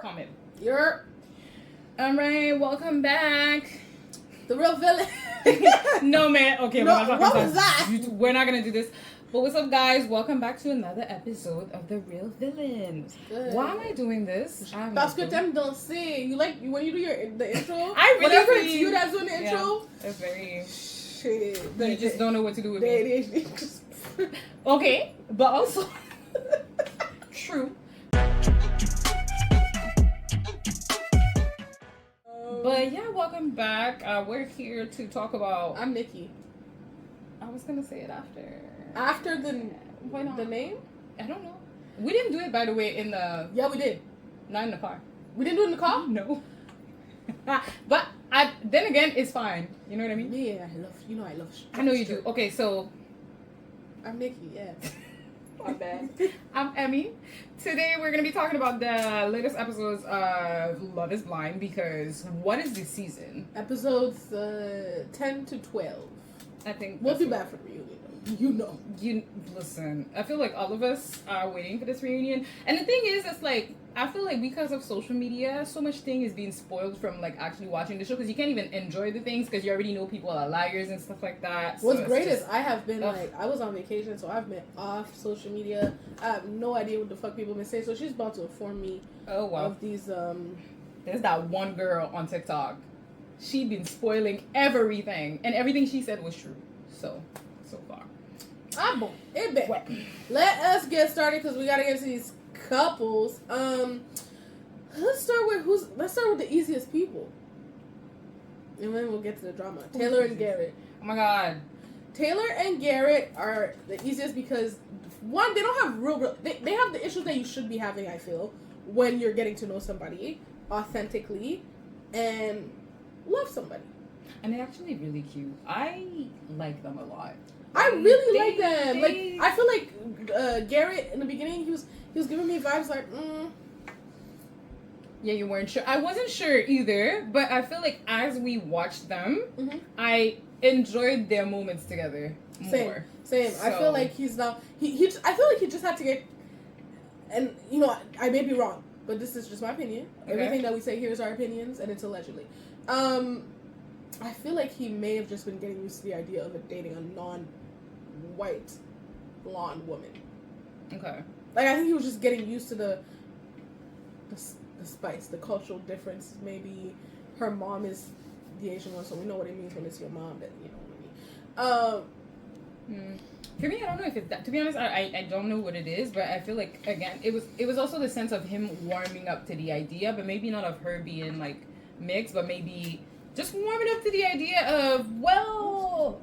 comment. Alright, welcome back. The real villain. No, man. Okay, no, what was that? We're not gonna do this. But what's up, guys? Welcome back to another episode of The Real Villain. Why am I doing this? Parce que t'aimes danser. You like when you do the intro. I really whenever it's you that's doing the intro. Yeah, it's very. Shit. You just don't know what to do with me. Just... Okay, but also true. But yeah, welcome back. We're here to talk about. I'm Nicky. I was gonna say it after. After the Why not? The name? I don't know. We didn't do it, by the way, in the. Yeah, we did. Not in the car. We didn't do it in the car. No. But then again, it's fine. You know what I mean? Yeah, I love. You know, I love. I know you do. Okay, so. I'm Nicky. Yeah. My bad. I'm Emmy. Today we're going to be talking about the latest episodes of Love is Blind because what is this season? Episodes 10 to 12. I think we'll be back for the reunion. You listen, I feel like all of us are waiting for this reunion. And the thing is, it's like, I feel like because of social media, so much thing is being spoiled from like actually watching the show because you can't even enjoy the things because you already know people are liars and stuff like that. What's great is I have been I was on vacation, so I've been off social media. I have no idea what the fuck people been saying, so she's about to inform me of these There's that one girl on TikTok. She been spoiling everything, and everything she said was true. So far. Let us get started because we gotta get to these couples. Let's start with the easiest people, and then we'll get to the drama. Taylor and Garrett. Oh my god. Taylor and Garrett are the easiest because one, they don't have they have the issues that you should be having, I feel, when you're getting to know somebody authentically and love somebody. And they're actually really cute. I like them a lot. I really like them. Like, I feel like Garrett in the beginning, he was giving me vibes like, Yeah, you weren't sure. I wasn't sure either, but I feel like as we watched them, I enjoyed their moments together more. Same. So, I feel like he's now I feel like he just had to get, and you know, I may be wrong, but this is just my opinion. Okay. Everything that we say here is our opinions, and it's allegedly. I feel like he may have just been getting used to the idea of dating a non-white blonde woman. Okay. Like, I think he was just getting used to the spice, the cultural difference. Maybe her mom is the Asian one, so we know what it means when it's your mom. That you know what I mean. For me, I don't know if it's that. To be honest, I don't know what it is, but I feel like again, it was also the sense of him warming up to the idea, but maybe not of her being like mixed, but maybe just warming up to the idea of, well,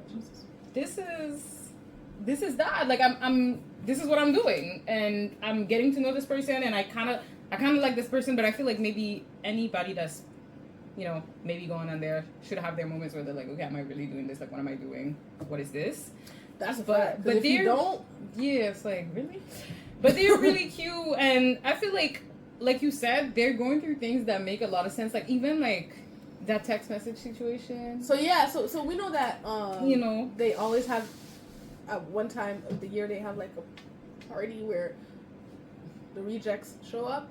this is that. Like I'm this is what I'm doing, and I'm getting to know this person, and I kind of like this person, but I feel like maybe anybody that's, you know, maybe going on there should have their moments where they're like, okay, am I really doing this? Like, what am I doing? What is this? That's a fact. But if you don't, yeah, it's like, really? But they're really cute, and I feel like you said, they're going through things that make a lot of sense. Like even like that text message situation. So yeah, so we know that you know, they always have at one time of the year they have like a party where the rejects show up.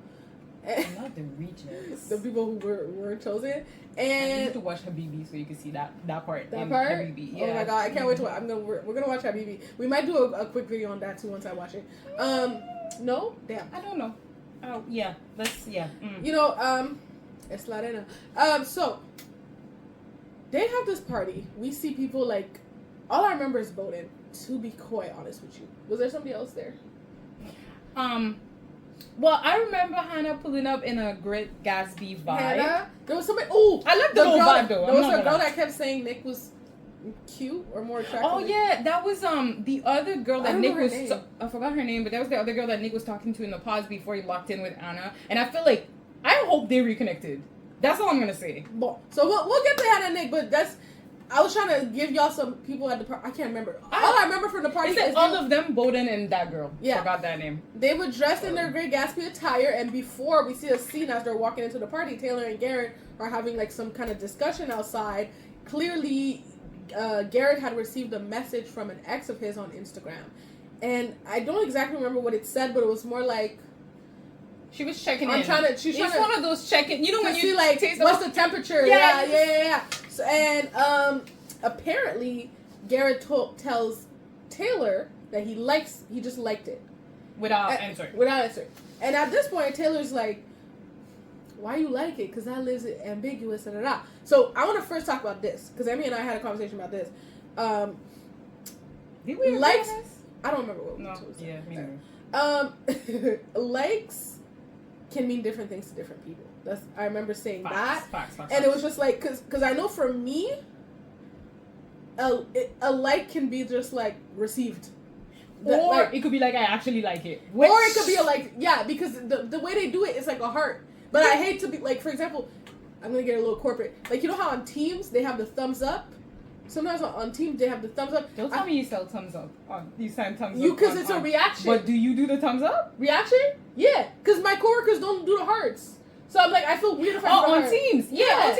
And not the rejects. The people who were chosen. And you have to watch Habibi so you can see that part. That part? Habibi. Yeah. Oh my god, I can't wait to watch. We're gonna watch Habibi. We might do a quick video on that too once I watch it. No? Damn. I don't know. Oh yeah. You know, it's La Arena. So they have this party. We see people like, all I remember is Bowden, to be quite honest with you. Was there somebody else there? Well, I remember Hannah pulling up in a Great Gatsby vibe. Hannah? There was somebody. Oh, I love the whole vibe though. There was a girl that kept saying Nick was cute or more attractive. Oh yeah, that was the other girl that Nick was. I forgot her name, but that was the other girl that Nick was talking to in the pods before he locked in with Anna. And I feel like I hope they reconnected. That's all I'm gonna say. Well, so we'll get to Hannah and Nick, but I was trying to give y'all some people at the party. I can't remember. All I remember from the party is all of them, Bowden and that girl. Yeah. Forgot that name. They were dressed in their Great Gatsby attire, and before we see a scene as they're walking into the party, Taylor and Garrett are having like some kind of discussion outside. Clearly, Garrett had received a message from an ex of his on Instagram. And I don't exactly remember what it said, but it was more like, She was checking in. She's it's one of those checking. You know when you see like taste what's the temperature? Yeah. Yeah. So, and apparently Garrett tells Taylor that he just liked it without answering. And at this point, Taylor's like, "Why you like it? Because that lives ambiguous." So I want to first talk about this because Emmy and I had a conversation about this. Did we likes? I don't remember what we told. Yeah, me neither. Likes can mean different things to different people. I remember saying facts. And it was just like because I know for me, a like can be just like received. Or it could be like I actually like it. Or it could be a like, yeah, because the way they do it is like a heart. But I hate to be like, for example, I'm gonna get a little corporate. Like, you know how on Teams they have the thumbs up. Sometimes on Teams they have the thumbs up. Don't tell me you sell thumbs up. You sign thumbs up. Because it's a reaction. But do you do the thumbs up? Reaction? Yeah. Because my coworkers don't do the hearts. So I'm like, I feel weird if I do the on heart. Teams. Yeah.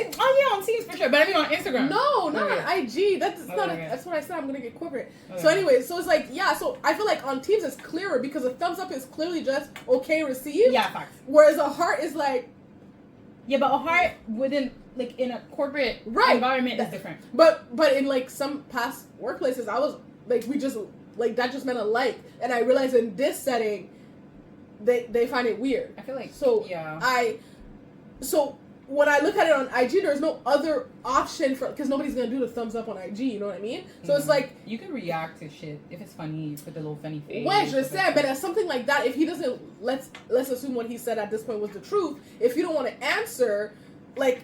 On Teams for sure. But I mean on Instagram. No, not on IG. That's what I said. I'm gonna get corporate. Okay. So anyway, so it's like, yeah. So I feel like on Teams it's clearer because a thumbs up is clearly just okay received. Yeah, facts. Whereas a heart is like. Yeah, but a heart within like in a corporate environment is different. But in like some past workplaces, I was like, we just like that just meant a like, and I realized in this setting, they find it weird. I feel like So when I look at it on IG, there's no other option for because nobody's gonna do the thumbs up on IG. You know what I mean? So it's like you can react to shit if it's funny. You put the little funny face. Well, just said, but as something like that, if he doesn't, let's assume what he said at this point was the truth. If you don't want to answer, like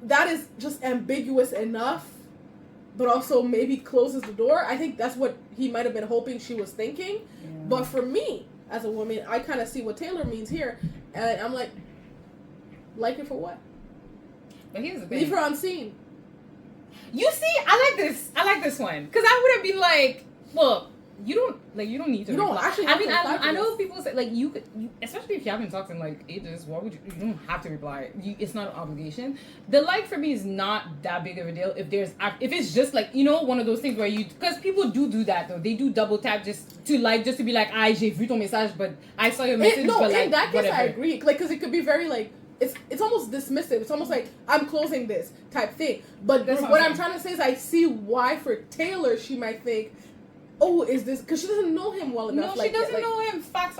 that is just ambiguous enough, but also maybe closes the door. I think that's what he might have been hoping she was thinking. Yeah. But for me, as a woman, I kind of see what Taylor means here, and I'm like it for what? But here's the thing. Leave her unseen. You see, I like this one because I would have been like, well, you don't need to. You don't actually. I know people say like you especially if you haven't talked in like ages. Why would you? You don't have to reply. It's not an obligation. The like for me is not that big of a deal. If it's just like one of those things where because people do that though. They do double tap just to be like j'ai vu ton message, but I saw your message. In that case, whatever. I agree. Like because it could be very like. It's almost dismissive. It's almost like I'm closing this type thing. But what I'm trying to say is I see why for Taylor she might think, oh, is this because she doesn't know him well enough. No, she doesn't know him. Facts.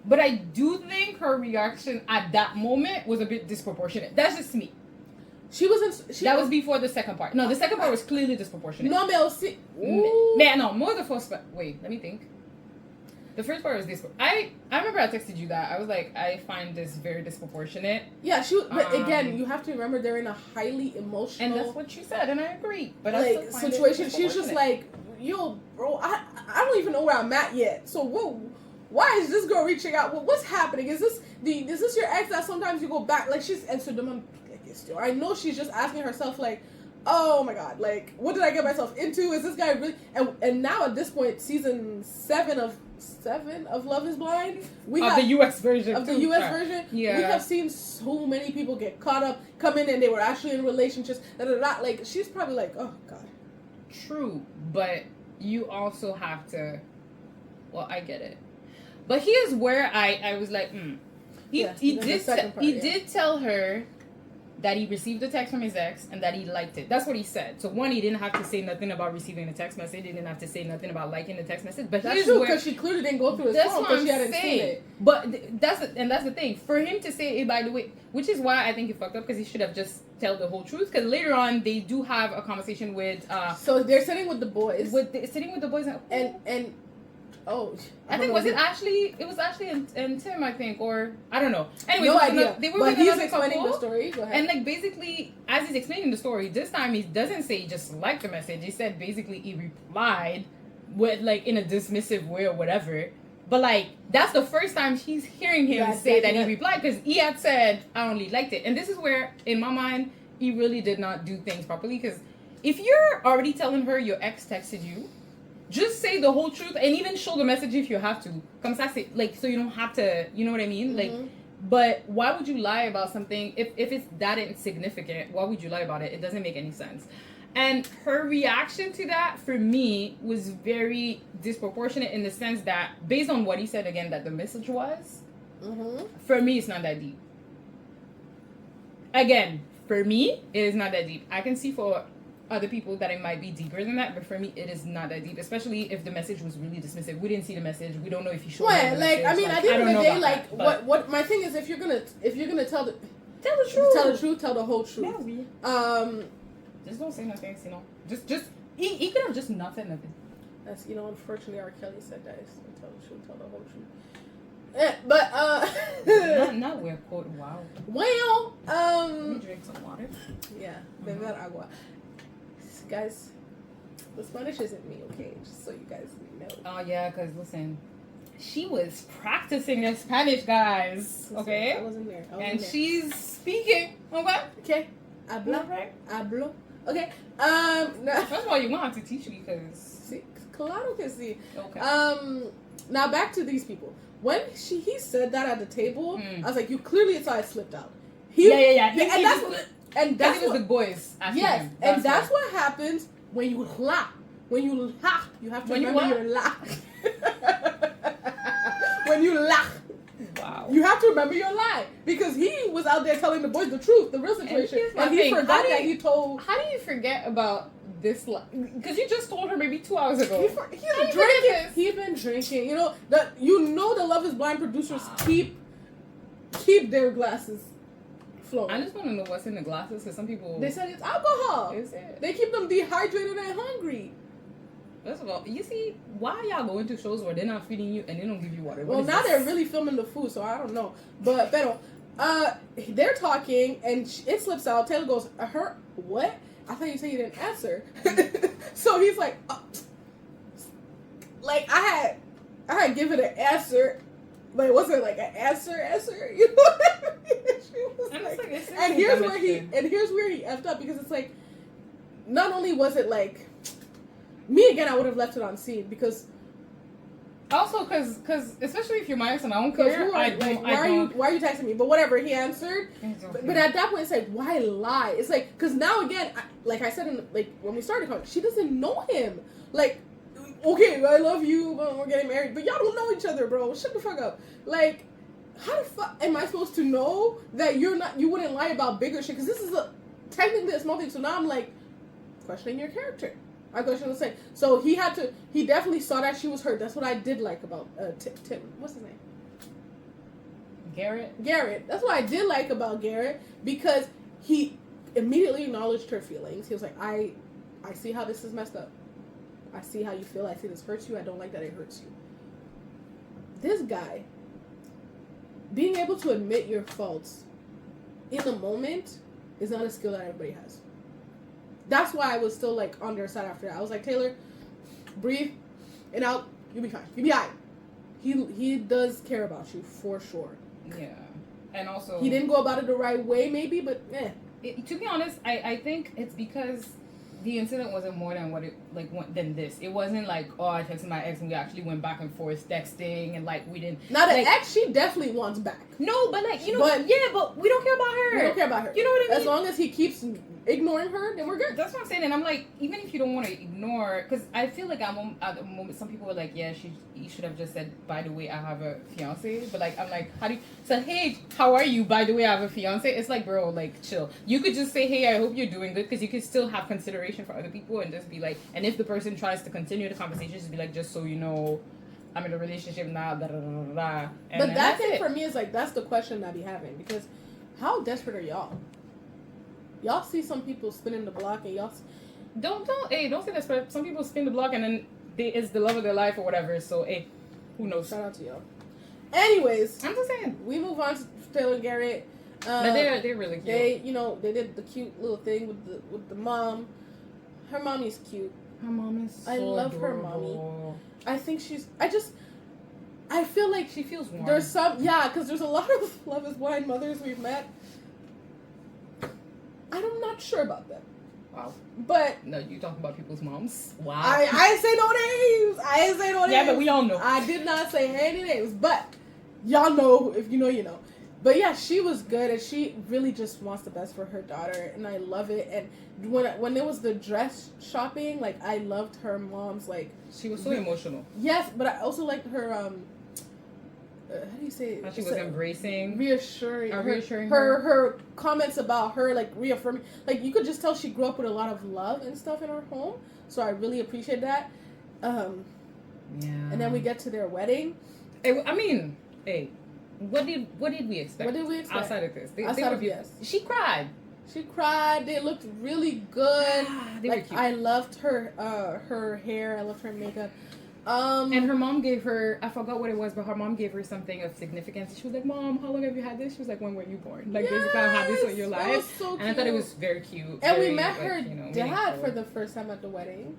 But I do think her reaction at that moment was a bit disproportionate. That's just me. That was before the second part. No, the second part was clearly disproportionate. No, more the first part. Wait, let me think. The first part was this. I remember I texted you that. I was like, I find this very disproportionate. Yeah, but again, you have to remember they're in a highly emotional. And that's what she said, and I agree. But like situation, she's just like, yo, bro, I don't even know where I'm at yet. So why is this girl reaching out? What's happening? Is this your ex that sometimes you go back? Like she's answered them. I know she's just asking herself like, oh my god, like what did I get myself into? Is this guy really? And now at this point, season 7 of Love is Blind. The US version. We have seen so many people get caught up, come in, and they were actually in relationships. Like she's probably like, oh god. True, but you also have to. Well, I get it, but here's where I was like, He did tell her that he received a text from his ex and that he liked it. That's what he said. So one, he didn't have to say nothing about receiving the text message. He didn't have to say nothing about liking the text message. But that's true because she clearly didn't go through his phone because she hadn't seen it. But that's the thing. For him to say, by the way, which is why I think he fucked up because he should have just tell the whole truth. Because later on they do have a conversation with. So they're sitting with the boys. Sitting with the boys and. Oh, I think it was Ashley and Tim, I think, or I don't know. Anyway, no idea. They were but with he's another explaining couple, the story. Go ahead. And like basically, as he's explaining the story, this time he doesn't say just like the message. He said basically he replied with like in a dismissive way or whatever. But like that's the first time she's hearing him say that he replied because he had said I only liked it, and this is where in my mind he really did not do things properly because if you're already telling her your ex texted you. Just say the whole truth and even show the message if you have to. Come say, like, so you don't have to, you know what I mean? Like, but why would you lie about something if it's that insignificant? Why would you lie about it? It doesn't make any sense. And her reaction to that, for me, was very disproportionate in the sense that, based on what he said again, that the message was, Mm-hmm. For me, it's not that deep. Again, for me, it is not that deep. I can see for other people that it might be deeper than that, but for me, it is not that deep. Especially if the message was really dismissive. We didn't see the message. We don't know if he showed her the message. I mean, at the end of the day, like, what my thing is, if you're gonna tell the truth, tell the whole truth. Just don't say nothing, you know. Just he could have just not said nothing. That's, unfortunately, R. Kelly said that. Tell the truth, tell the whole truth. But not we're quote wow. Well, let me drink some water. Yeah, beber agua. Guys, the Spanish isn't me, okay? Just so you guys know. Oh yeah, because listen, she was practicing her Spanish, guys. Okay, I wasn't there. And she's speaking. Okay. Okay. Hablo. Okay. No. First of all, you won't have to teach me because. See, claro que sí. Okay. Now back to these people. When he said that at the table, I was like, you clearly saw it slipped out. Yeah. And that's what the boys. Yes, him. And that's what happens when you lie. When you lie, you have to remember your lie. When you lie. Wow. You have to remember your lie. Because he was out there telling the boys the truth, the real situation. And he forgot that he told... How do you forget about this lie? Because you just told her maybe 2 hours ago. He's drinking. He's been drinking. The Love Is Blind producers keep their glasses flowing. I just want to know what's in the glasses, because some people... They said it's alcohol. Is it? They keep them dehydrated and hungry. First of all, you see, why y'all going to shows where they're not feeding you and they don't give you water? Well, now they're really filming the food, so I don't know. But, they're talking, and it slips out. Taylor goes, what? I thought you said you didn't answer. So he's like, I had given an answer, but it wasn't like an answer. You know what I mean? She was and here's where he effed up, because it's like, not only was it like, me again, I would have left it on scene, because. Also, because especially if you're my ex and I don't care, why are you texting me? But whatever, he answered. Okay. But at that point, it's like, why lie? It's like, because now again, like I said when we started, she doesn't know him. Like, okay, I love you, but we're getting married, but y'all don't know each other, bro. Shut the fuck up. Like, how the fuck am I supposed to know that you wouldn't lie about bigger shit? Because this is technically a small thing. So now I'm like questioning your character. I question the same. So he definitely saw that she was hurt. That's what I did like about Tim. What's his name? Garrett. That's what I did like about Garrett, because he immediately acknowledged her feelings. He was like, I see how this is messed up. I see how you feel. I see this hurts you. I don't like that it hurts you. This guy, being able to admit your faults in the moment is not a skill that everybody has. That's why I was still like on their side after that. I was like, Taylor, breathe and out. You'll be fine. You'll be alright. He does care about you for sure. Yeah, and also he didn't go about it the right way, maybe, but to be honest, I think it's because the incident wasn't more than than this. It wasn't like, oh, I texted my ex and we actually went back and forth texting and like we didn't. Now the ex, she definitely wants back. No, but like but we don't care about her. We don't care about her. You know what I mean? As long as he keeps ignoring her, then we're good. That's what I'm saying. And I'm like, even if you don't want to ignore, because I feel like at the moment some people were like, yeah, you should have just said, by the way, I have a fiance. But like, I'm like, how do you say, hey, how are you? By the way, I have a fiance. It's like, bro, like, chill. You could just say, hey, I hope you're doing good, because you could still have consideration for other people and just be like, and if the person tries to continue the conversation, just be like, just so you know, I'm in a relationship now, da da da da da. But that thing for me is like, that's the question I be having, because how desperate are y'all? Y'all see some people spinning the block, and y'all don't say that. But some people spin the block, and then it's the love of their life or whatever. So who knows? Shout out to y'all. Anyways, I'm just saying. We move on to Taylor and Garrett. But they're really cute. They did the cute little thing with the mom. Her mommy's cute. Her mom is so I love adorable. her mommy. I think I feel like she feels warm. There's because there's a lot of Love Is Blind mothers we've met. I'm not sure about them. Wow. But no, you talking about people's moms. Wow. I ain't say no names. I ain't say no names. Yeah, but we all know. I did not say any names. But y'all know. If you know, you know. But yeah, she was good, and she really just wants the best for her daughter, and I love it. And when it was the dress shopping, like, I loved her mom's, like, she was so emotional. Yes, but I also liked her how do you say it? How she was embracing, reassuring her. Her comments about her, like, reaffirming, like, you could just tell she grew up with a lot of love and stuff in her home. So I really appreciate that. Yeah. And then we get to their wedding. I mean, hey, what did we expect? What did we expect outside of this? Yes, she cried. She cried. They looked really good. They were cute. I loved her hair. I loved her makeup. And her mom gave her, I forgot what it was, but her mom gave her something of significance. She was like, Mom, how long have you had this? She was like, when were you born? Like, basically, I had this all your life. That was so cute. And I thought it was very cute. And very, we met her like, dad meaningful. for the first time at the wedding.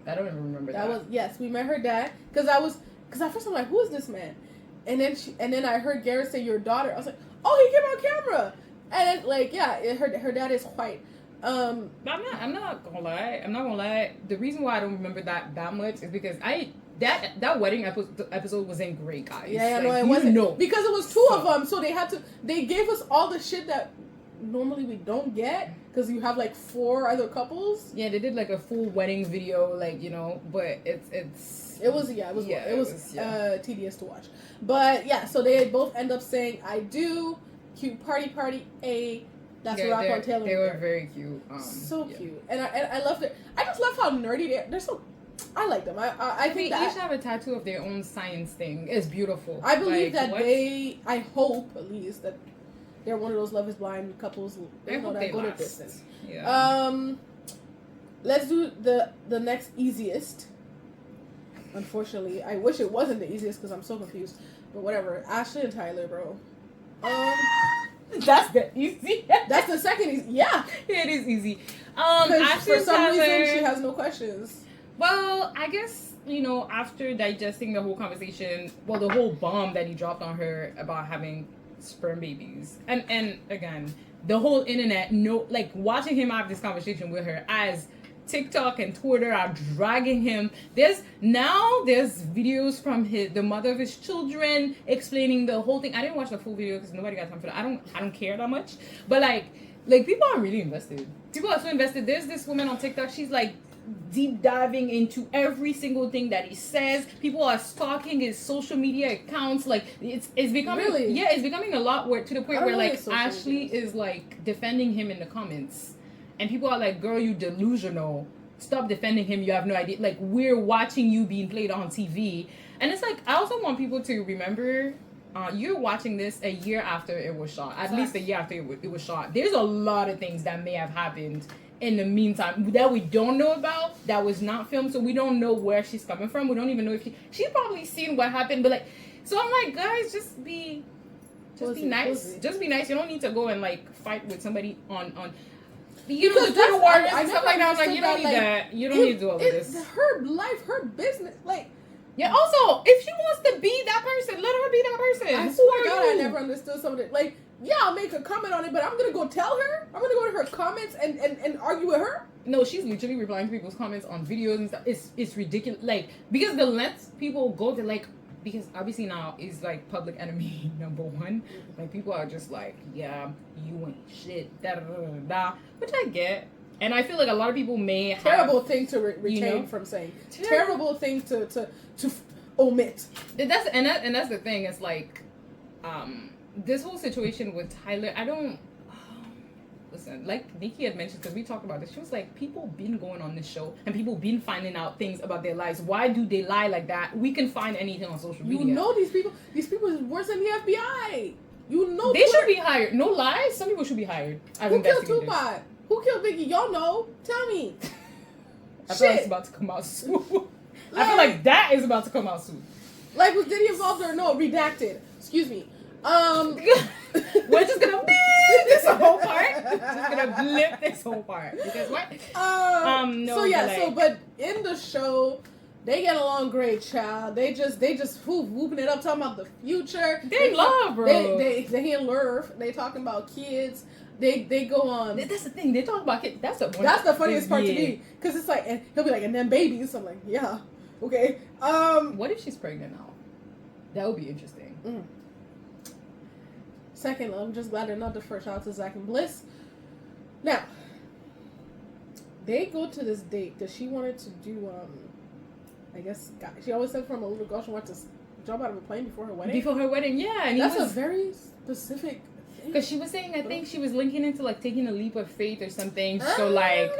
I don't even remember that. Yes, we met her dad. Because at first I'm like, who is this man? And then I heard Garrett say, your daughter. I was like, oh, he came on camera. And like, yeah, her dad is white. But I'm not gonna lie. The reason why I don't remember that much is because that wedding episode wasn't great, guys. Yeah, like, no, it wasn't. No. Because it was two of them, so they gave us all the shit that normally we don't get, because you have like 4 other couples. Yeah, they did like a full wedding video, like, but it was tedious to watch. But yeah, so they both end up saying I do, cute party, that's Rocco Taylor. They were very cute. Cute. And I loved it. I just love how nerdy they're so. I like them. I think they each have a tattoo of their own science thing. It's beautiful. I believe that I hope at least that they're one of those Love is Blind couples. I hope they go last. to distance. Yeah. Let's do the next easiest. Unfortunately, I wish it wasn't the easiest because I'm so confused. But whatever. Ashley and Tyler, bro. That's the easy. That's the second easy. Yeah. It is easy. Ashley for some Tyler, reason she has no questions. Well, I guess, after digesting the whole conversation, the whole bomb that he dropped on her about having sperm babies. And again, the whole internet, watching him have this conversation with her as TikTok and Twitter are dragging him. There's videos from the mother of his children explaining the whole thing. I didn't watch the full video because nobody got time for that. I don't care that much. But like people are really invested. People are so invested. There's this woman on TikTok. She's like deep diving into every single thing that he says. People are stalking his social media accounts. Like it's becoming it's becoming a lot to the point where like Ashley is like defending him in the comments. And people are like, girl, you delusional. Stop defending him. You have no idea. Like, we're watching you being played on TV. And it's like, I also want people to remember, you're watching this a year after it was shot. At least a year after it was shot. There's a lot of things that may have happened in the meantime that we don't know about, that was not filmed. So we don't know where she's coming from. We don't even know if she's probably seen what happened. But like, so I'm like, guys, just be nice. Just be nice. You don't need to go and like fight with somebody on because that's I stuff like that. I was like, you don't need that. You don't need to do all of this. Her life, her business, like. Yeah. Also, if she wants to be that person, let her be that person. I swear to God, I never understood some of it. Like, yeah, I'll make a comment on it, but I'm gonna go tell her. I'm gonna go to her comments and argue with her. No, she's literally replying to people's comments on videos and stuff. It's ridiculous. Like, because the lengths people go to, like, because obviously now is like public enemy number 1. Like, people are just like, yeah, you ain't shit, da da da da, which I get, and I feel like a lot of people may have terrible thing to retain from saying, terrible thing to omit. That's the thing. It's like, this whole situation with Tyler, I don't. Listen, like Nikki had mentioned, because we talked about this, she was like, people been going on this show and people been finding out things about their lives. Why do they lie like that? We can find anything on social media. You know these people is worse than the FBI. You know they should be hired. No lies, some people should be hired as Who killed Tupac? Who killed Biggie? Y'all know. Tell me. I feel like it's about to come out soon. I feel like that is about to come out soon. Like, was Diddy involved or no? Redacted. Excuse me. We're just gonna blip this whole part. Just gonna blip this whole part because what? No. So yeah. But in the show, they get along great, child. They just whooping it up, talking about the future. They love, bro. They in love. They talking about kids. They go on. That's the thing. They talk about kids. That's the funniest part to me, because it's like, and he'll be like, and then babies. I'm like, yeah, okay. What if she's pregnant now? That would be interesting. Second, I'm just glad they're not the first. Shout out to Zach and Bliss. Now, they go to this date that she wanted to do. I guess she always said from a little girl she wanted to jump out of a plane before her wedding? Before her wedding, yeah. And that's a very specific thing. Because she was saying, I think she was linking into like taking a leap of faith or something. So like,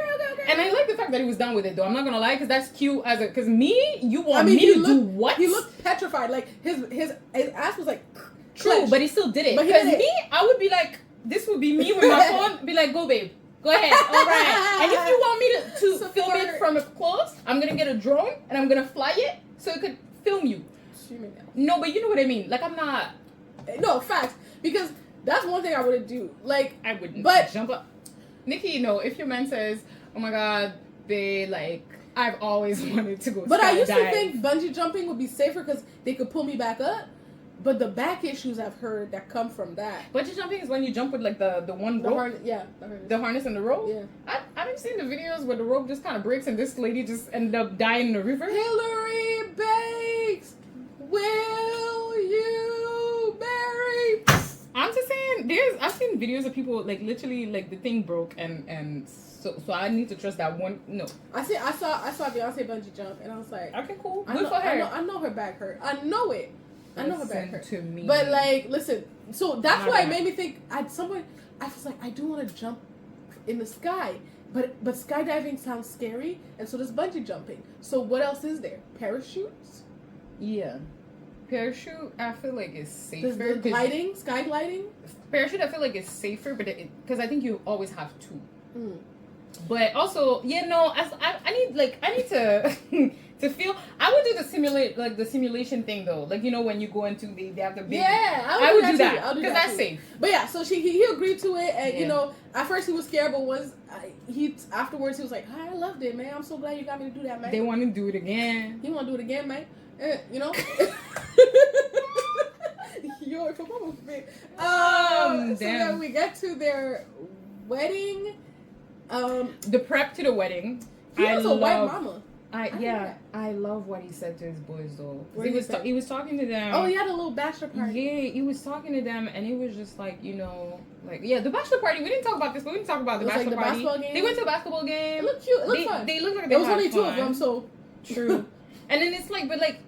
and I like the fact that he was done with it though. I'm not gonna lie, because that's cute as a. Because you want me to do what? He looked petrified. Like his ass was like. True, clenched. but he still did it. Because me, I would be like, this would be me with my phone. Be like, go babe. Go ahead, all right. And if you want me to film it from up close, I'm gonna get a drone and I'm gonna fly it so it could film you. No, but you know what I mean. Like I'm not. No, facts. Because that's one thing I wouldn't do. Like I wouldn't. But jump up, Nikki. You know, if your man says, "Oh my God, babe, like I've always wanted to go," but I used to think bungee jumping would be safer because they could pull me back up. But the back issues I've heard that come from that. Bungee jumping is when you jump with like the one rope. The harness and the rope. Yeah. I've seen the videos where the rope just kind of breaks and this lady just ended up dying in the river. Hillary Banks, will you marry? I'm just saying, I've seen videos of people like literally like the thing broke and so I need to trust that one. No. I saw Beyonce bungee jump and I was like, okay, cool. Good for her. I know her back hurt. I know it. I know her back hurt. To me. But like, listen. So that's why it made me think. I was like, I do want to jump in the sky, but skydiving sounds scary, and so does bungee jumping. So what else is there? Parachutes? Yeah. Parachute, I feel like is safer. The gliding, sky gliding. Parachute, I feel like it's safer, but because I think you always have two. Mm. But also, I need to to feel. I would do the simulation thing though. Like when you go into they have the big. Yeah, I would do that because that's safe. But yeah, so he agreed to it, and at first he was scared, but afterwards he was like, I loved it, man. I'm so glad you got me to do that, man. They want to do it again. He want to do it again, man. Yo, for mama, man. Damn. So then we get to their wedding. The prep to the wedding. He was a white mama. I love what he said to his boys though. He was talking to them. Oh, he had a little bachelor party. Yeah, he was talking to them, and it was just like the bachelor party. We didn't talk about this, but we didn't talk about the bachelor party. Basketball game. They went to a basketball game. It looked cute. It looked fun. They looked like there was only two of them, so true. And then it's like, but like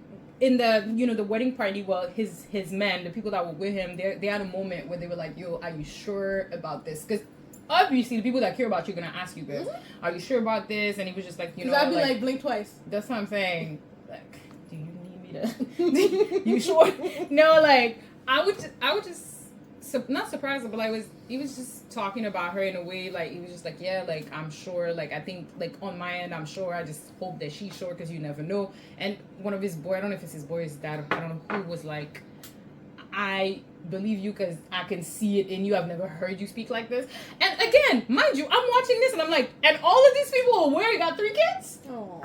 in the the wedding party, well, his men, the people that were with him, they had a moment where they were like, "Yo, are you sure about this?" Because obviously, the people that care about you are gonna ask you this. Mm-hmm. Are you sure about this? And he was just like, I'd be like, blink twice. That's what I'm saying. Like, do you need me to? You sure? No, like I would just not surprised, but he was just talking about her in a way like he was just like, yeah, like I'm sure, like I think like on my end I'm sure. I just hope that she's sure because you never know. And one of his boy, I don't know if it's his boy or his dad, I don't know who, was like, I believe you because I can see it in you. I've never heard you speak like this. And again, mind you, I'm watching this and I'm like, and all of these people are where he got 3 kids? Oh.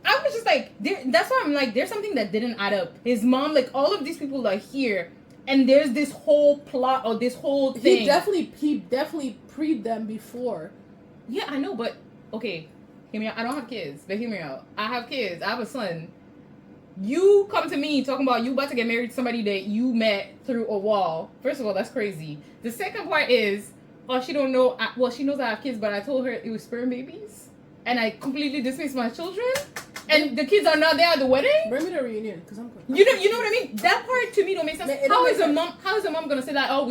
I was just like, that's why I'm like, there's something that didn't add up. His mom, like all of these people are here, and there's this whole plot or this whole thing. He definitely pre'd them before. Yeah, I know, but okay, hear me out. I don't have kids, but hear me out. I have kids. I have a son. You come to me talking about you about to get married to somebody that you met through a wall. First of all, that's crazy. The second part is, she don't know. She knows I have kids, but I told her it was sperm babies, and I completely dismissed my children. And the kids are not there at the wedding. Bring me the reunion, because I'm. You know what I mean? That part to me don't make sense. How is a mom gonna say that? Oh,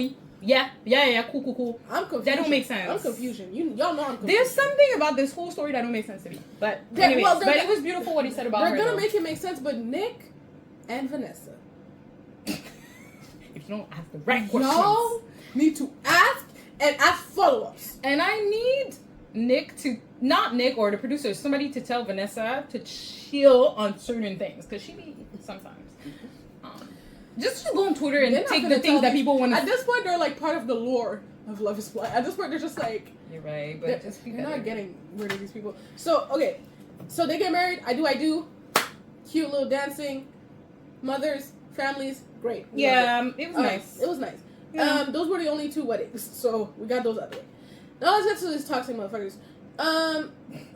cool. I'm confused. That don't make sense. I'm confused. Y'all know I'm confused. There's something about this whole story that don't make sense to me. But anyways, but it was beautiful what he said about her. They're gonna make it make sense, but Nick and Vanessa. If you don't ask the right questions, y'all need to ask and ask follow-ups. And I need Nick to, not Nick or the producer, somebody to tell Vanessa to chill on certain things, because she be sometimes. Just go on Twitter and take the things that people want to. At this point, they're like part of the lore of Love Is Blind. At this point, they're just like. You're right, but you're not getting rid of these people. So okay, so they get married. I do. Cute little dancing, mothers, families, great. It was nice. It was nice. Yeah. Those were the only 2 weddings, so we got those out of the way. Now let's get to these toxic motherfuckers.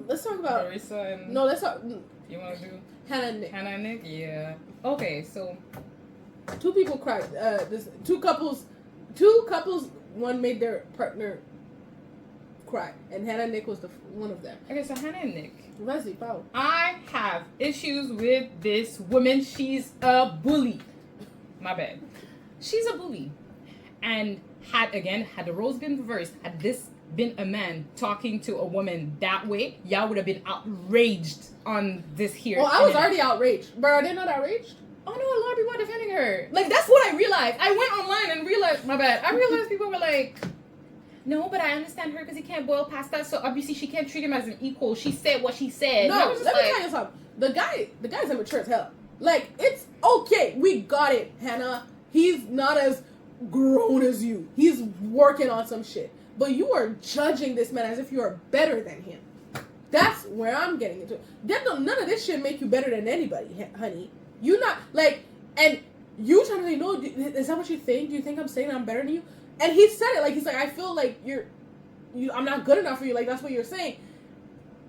Let's talk about. Marissa and no, let's talk. You want to do Hannah and Nick? Hannah and Nick, yeah. Okay, so 2 people cried. Two couples. One made their partner cry, and Hannah and Nick was one of them. Okay, so Hannah and Nick. Leslie, Paul. I have issues with this woman. She's a bully. My bad. She's a bully. And had the roles been reversed, had this been a man talking to a woman that way, y'all would have been outraged on this here. Well, I was already outraged. Bro, are they not outraged? Oh no, a lot of people are defending her. Like, that's what I realized. I went online and realized, my bad. I realized people were like, no, but I understand her because he can't boil pasta, so obviously she can't treat him as an equal. She said what she said. No, let me tell you something. The guy's immature as hell. Like, it's okay. We got it, Hannah. He's not as grown as you. He's working on some shit. But you are judging this man as if you are better than him. That's where I'm getting into. None of this shit make you better than anybody, honey. You not, like, and you trying to say, no, is that what you think? Do you think I'm saying I'm better than you? And he said it, like, he's like, I feel like I'm not good enough for you. Like, that's what you're saying.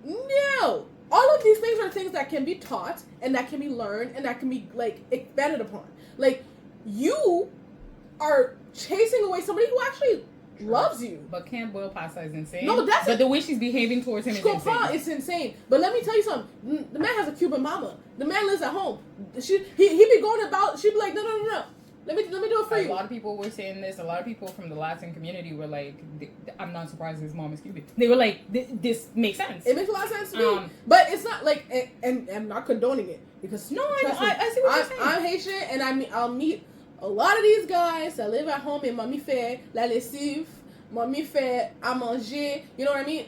No. All of these things are things that can be taught, and that can be learned, and that can be, like, expanded upon. Like, you are chasing away somebody who actually loves you. But can't boil pasta is insane. No, but the way she's behaving towards him is insane. It's insane. But let me tell you something. The man has a Cuban mama. The man lives at home. He be going about. She'd be like, no. Let me do it for you. A lot of people were saying this. A lot of people from the Latin community were like, I'm not surprised his mom is Cuban. They were like, this makes sense. It makes a lot of sense to me. But it's not like, and I'm not condoning it. Because, no, I see what you're saying. I'm Haitian, and I'll meet a lot of these guys that live at home, and mommy fait la lessive, mommy fait à manger, you know what I mean?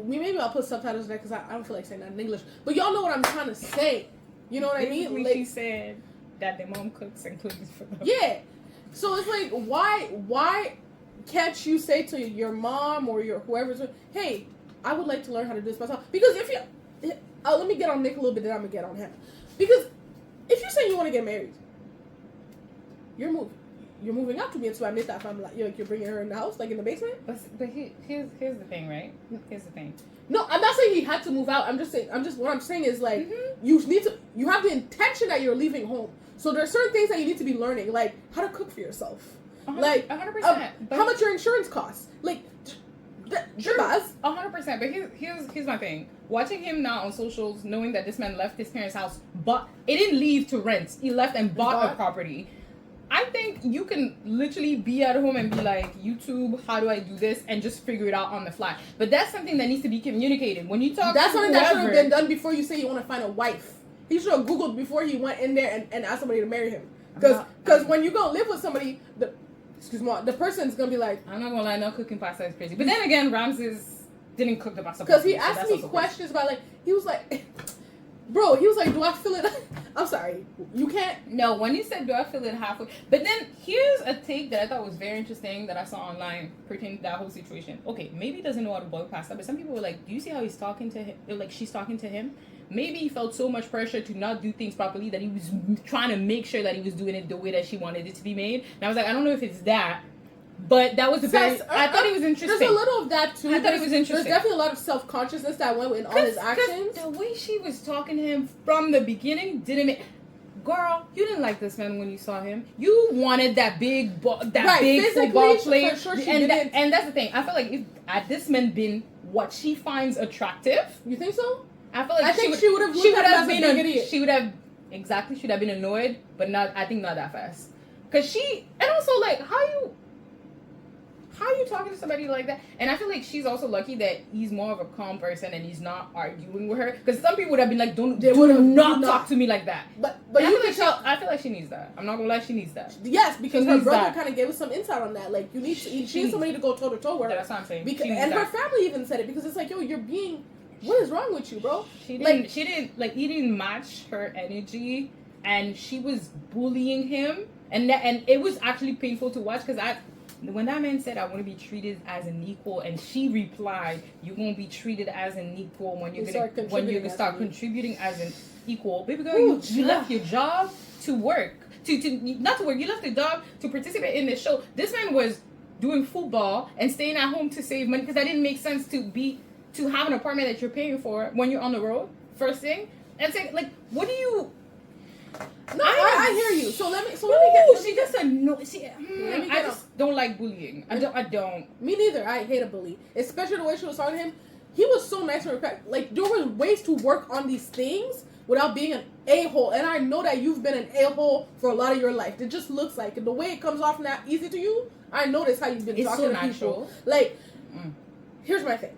Maybe I'll put subtitles there because I don't feel like saying that in English. But y'all know what I'm trying to say. You know what I mean? Like, she said that the mom cooks and cooks for them. Yeah. So it's like, why can't you say to your mom or your whoever's, hey, I would like to learn how to do this myself? Because if you, let me get on Nick a little bit, then I'm going to get on him. Because if you say you want to get married, you're moving out to me, and so I missed that family. Like, you're bringing her in the house, like in the basement. But here's the thing, right? Here's the thing. No, I'm not saying he had to move out. What I'm saying is like, you have the intention that you're leaving home. So there's certain things that you need to be learning, like how to cook for yourself, 100%, like 100%. How much your insurance costs, like. True, 100%. But here's my thing. Watching him now on socials, knowing that this man left his parents' house, but he didn't leave to rent. He left and bought a property. I think you can literally be at home and be like, YouTube, how do I do this? And just figure it out on the fly. But that's something that needs to be communicated. When you talk that's something that should have been done before you say you want to find a wife. He should have Googled before he went in there and asked somebody to marry him. Because when you go live with somebody, the person's going to be like... I'm not going to lie, no cooking pasta is crazy. But then again, Ramses didn't cook the pasta. Because he asked me questions about, like, he was like... Bro, he was like, do I feel it? I'm sorry. You can't... No, when he said, do I feel it halfway? But then, here's a take that I thought was very interesting that I saw online pertaining to that whole situation. Okay, maybe he doesn't know how to boil pasta, but some people were like, do you see how he's talking to him? Like, she's talking to him? Maybe he felt so much pressure to not do things properly that he was trying to make sure that he was doing it the way that she wanted it to be made. And I was like, I don't know if it's that. But that was I thought it was interesting. There's a little of that too. I thought it was interesting. There's definitely a lot of self-consciousness that went in all his actions. The way she was talking to him from the beginning didn't make... Girl, you didn't like this man when you saw him. You wanted that big big football player. For sure she didn't. And that's the thing. I feel like if had this man been what she finds attractive... You think so? I feel like she would have been an idiot. She would have... Exactly, she would have been annoyed, but not that fast. Because she... And also, like, how are you talking to somebody like that? And I feel like she's also lucky that he's more of a calm person and he's not arguing with her. Because some people would have been like, do not talk to me like that. But you can tell. I feel like she needs that. I'm not gonna lie, she needs that. Yes, because her brother kind of gave us some insight on that. Like, she needs somebody to go toe to toe with her. That's what I'm saying. And her family even said it because it's like, yo, you're being. What is wrong with you, bro? He didn't match her energy, and she was bullying him, and it was actually painful to watch because when that man said, I want to be treated as an equal, and she replied, you're going to be treated as an equal when you're going to start contributing as an equal. Baby girl, you left your job to work. Not to work, you left the job to participate in the show. This man was doing football and staying at home to save money because that didn't make sense to have an apartment that you're paying for when you're on the road, first thing. And second, like, what do you... No, I hear you. So let me get. She just annoys. I just don't like bullying. I don't. Me neither. I hate a bully, especially the way she was talking to him. he was so nice and respectful. Like, there were ways to work on these things without being an a-hole. And I know that you've been an a-hole for a lot of your life. It just looks like, and the way it comes off not easy to you, I notice how you've been talking to natural. people. Like, here's my thing.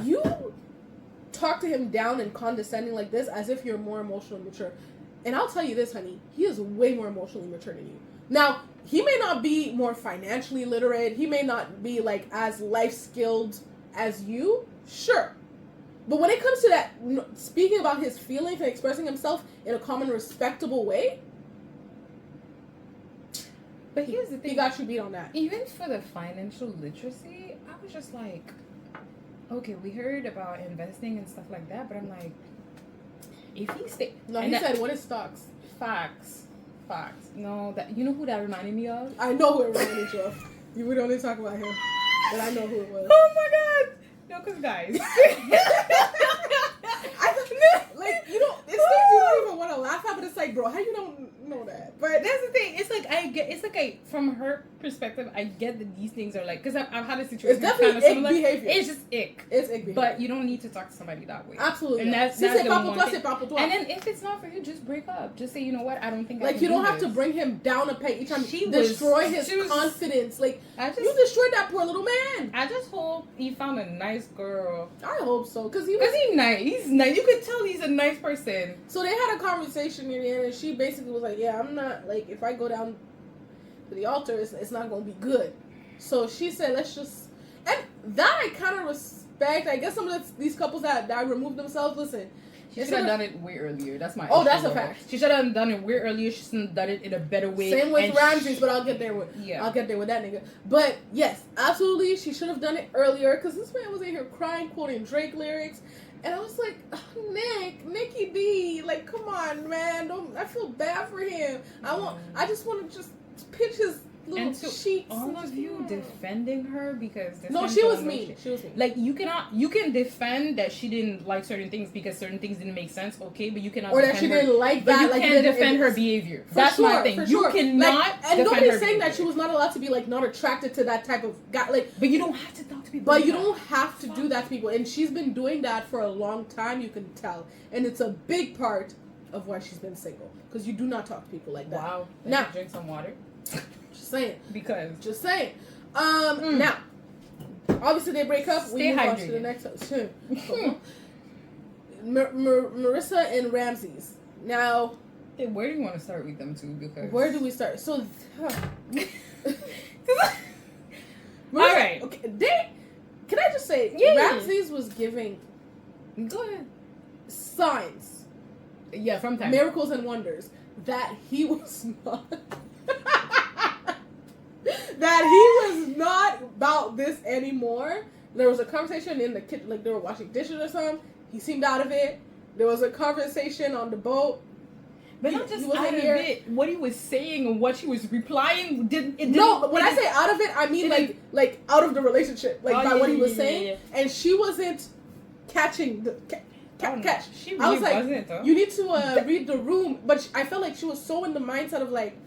You talk to him down and condescending like this as if you're more emotionally mature. And I'll tell you this, honey, he is way more emotionally mature than you. Now, he may not be more financially literate. He may not be, like, as life-skilled as you. Sure. But when it comes to that, speaking about his feelings and expressing himself in a common, respectable way, but here's the thing. He got you beat on that. Even for the financial literacy, I was just like, okay, we heard about investing and stuff like that, but I'm like, if he stay... No, he said, what is stocks? Facts. No, that, you know who that reminded me of? I know who it reminded you of. We don't need to talk about him, but I know who it was. Oh my god! No, because guys... Like, you don't... It's things you don't even want to laugh at, but it's like, bro, how you don't know that? But that's the thing. It's like, from her perspective, I get that these things are like... Because I've had a situation... It's definitely kind of ick behavior. It's just ick. It's ick behavior. But you don't need to talk to somebody that way. Absolutely. And that's the one toi, thing. toi. And then if it's not for you, just break up. Just say, you know what, I don't think I like, can you don't do have to bring him down a peg each time. Destroy his confidence. Like, you destroyed that poor little man. I just hope he found a nice girl. I hope so. Because he's nice. He's nice. You could tell he's a nice person. So they had a conversation in the end, and she basically was like, yeah, I'm not, like, if I go down to the altar, it's not going to be good. So she said, let's just... And that I kind of respect. I guess some of these couples that removed themselves, listen... She should have done it way earlier. That's my issue. That's a fact. She should have done it way earlier. She should have done it in a better way. Same with Ramses, but I'll get there with that nigga. But yes, absolutely, she should have done it earlier because this man was in here crying, quoting Drake lyrics, and I was like, oh, Nicky D, like, come on, man, I feel bad for him. I just want to just pinch his little cheeks. All of you defending her because she was mean. She was mean. Like, you can defend that she didn't like certain things because certain things didn't make sense, okay, but you cannot or that she didn't like that. But you can't defend her behavior. That's my thing. You cannot and nobody's saying that she was not allowed to be, like, not attracted to that type of guy. Like, but you don't have to talk to people. But you don't have to do that to people. And she's been doing that for a long time, you can tell. And it's a big part of why she's been single. Because you do not talk to people like that. Wow. Now, drink some water. Just saying. Just saying. Now, obviously they break up. Stay we move hydrated. on to the next episode. Marissa and Ramses. Now, where do you want to start with them two? Because where do we start? So, all right. Okay, can I just say, Ramses was giving. Go ahead. Signs. Yeah, from time. Miracles and wonders that he was not. That he was not about this anymore. There was a conversation in the kitchen, like they were washing dishes or something. He seemed out of it. There was a conversation on the boat. But not just out of it. What he was saying and what she was replying didn't. No, but when I say out of it, I mean like out of the relationship, like by what he was saying. Yeah. And she wasn't catching the catch. She really wasn't, though. You need to read the room. But I felt like she was so in the mindset of like,